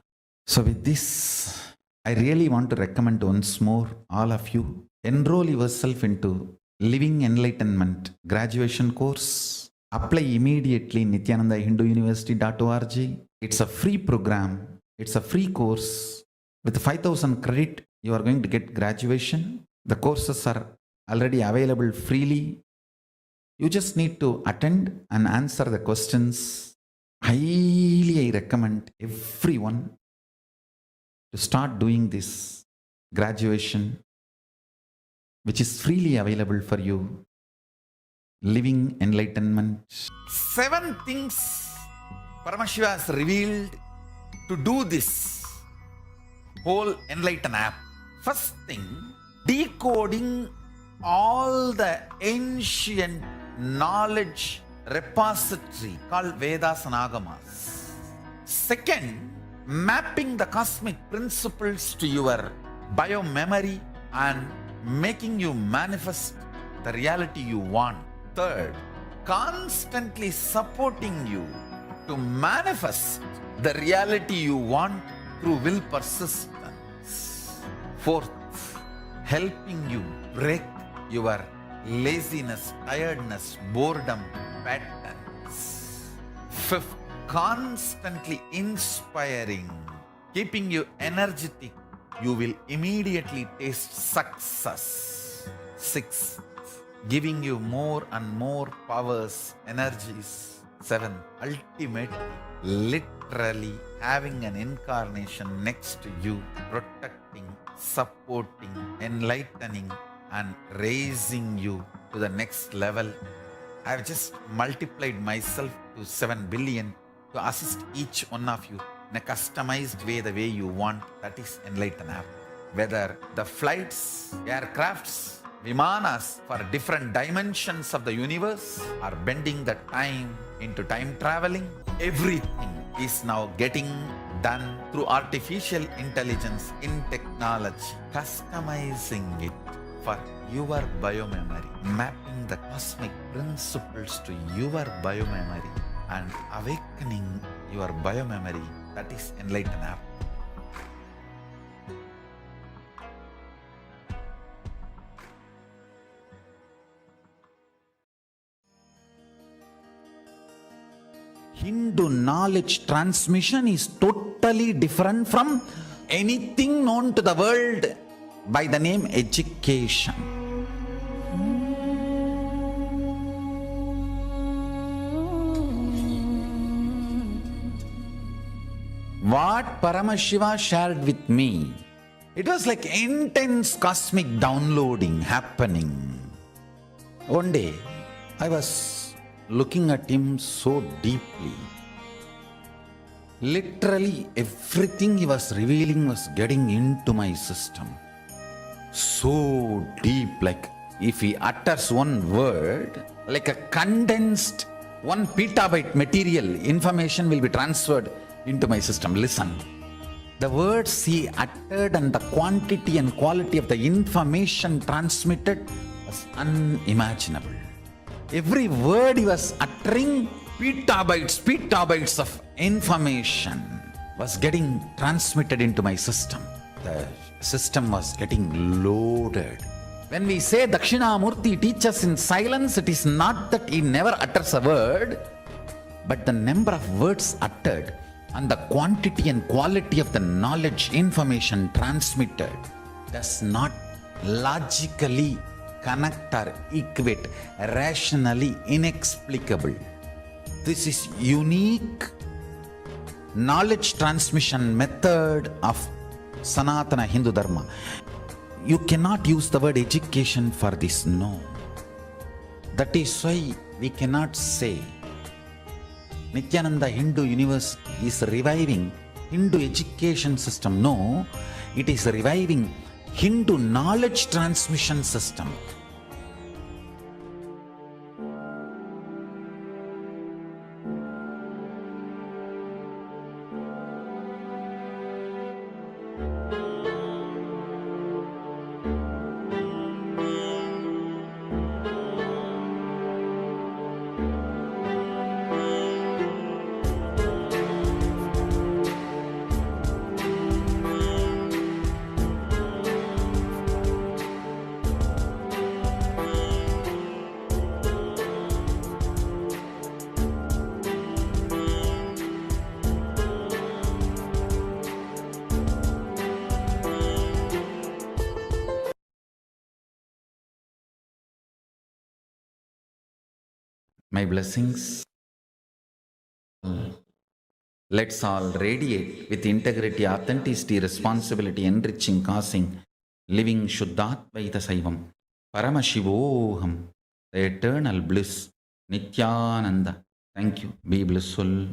So with this, I really want to recommend once more all of you, enroll yourself into Living Enlightenment graduation course. Apply immediately in nithyananda.hinduuniversity.org. It's a free program. It's a free course. With 5,000 credit, you are going to get graduation. The courses are already available freely. You just need to attend and answer the questions. Highly, I recommend everyone to start doing this graduation, which is freely available for you. Living Enlightenment. 7 things Paramashiva has revealed to do this whole Enlighten app? First thing, decoding all the ancient knowledge repository called Vedas and Agamas. Second, mapping the cosmic principles to your biomemory and making you manifest the reality you want. Third, constantly supporting you to manifest the reality you want through will persistence. Fourth, helping you break your laziness, tiredness, boredom patterns. Fifth, constantly inspiring, keeping you energetic. You will immediately taste success. Sixth, giving you more and more powers, energies. Seventh, ultimately, literally having an incarnation next to you, protecting, supporting, enlightening, and raising you to the next level. I've just multiplied myself to 7 billion to assist each one of you in a customized way, the way you want. That is Enlighten app. Whether the flights, aircrafts, vimanas for different dimensions of the universe are bending the time into time traveling, everything is now getting done through artificial intelligence in technology, customizing it for your biomemory, mapping the cosmic principles to your biomemory and awakening your biomemory. That is Enlighten app. Hindu knowledge transmission is totally different from anything known to the world by the name education. What Paramashiva shared with me, it was like intense cosmic downloading happening. One day, I was looking at him so deeply. Literally, everything he was revealing was getting into my system. So deep, like if he utters one word, like a condensed 1 petabyte material, information will be transferred into my system. Listen. The words he uttered and the quantity and quality of the information transmitted was unimaginable. Every word he was uttering, petabytes of information was getting transmitted into my system. The system was getting loaded. When we say Dakshinamurti teaches in silence, it is not that he never utters a word, but the number of words uttered and the quantity and quality of the knowledge, information transmitted does not logically connect or equate, rationally inexplicable. This is unique knowledge transmission method of Sanatana Hindu Dharma. You cannot use the word education for this, no. That is why we cannot say Nithyananda Hindu University is reviving Hindu education system. No, it is reviving Hindu knowledge transmission system. My blessings. Let's all radiate with integrity, authenticity, responsibility, enriching, causing, living Shuddhatvaita Saivam, Paramashivoham, the eternal bliss, Nithyananda. Thank you. Be blissful.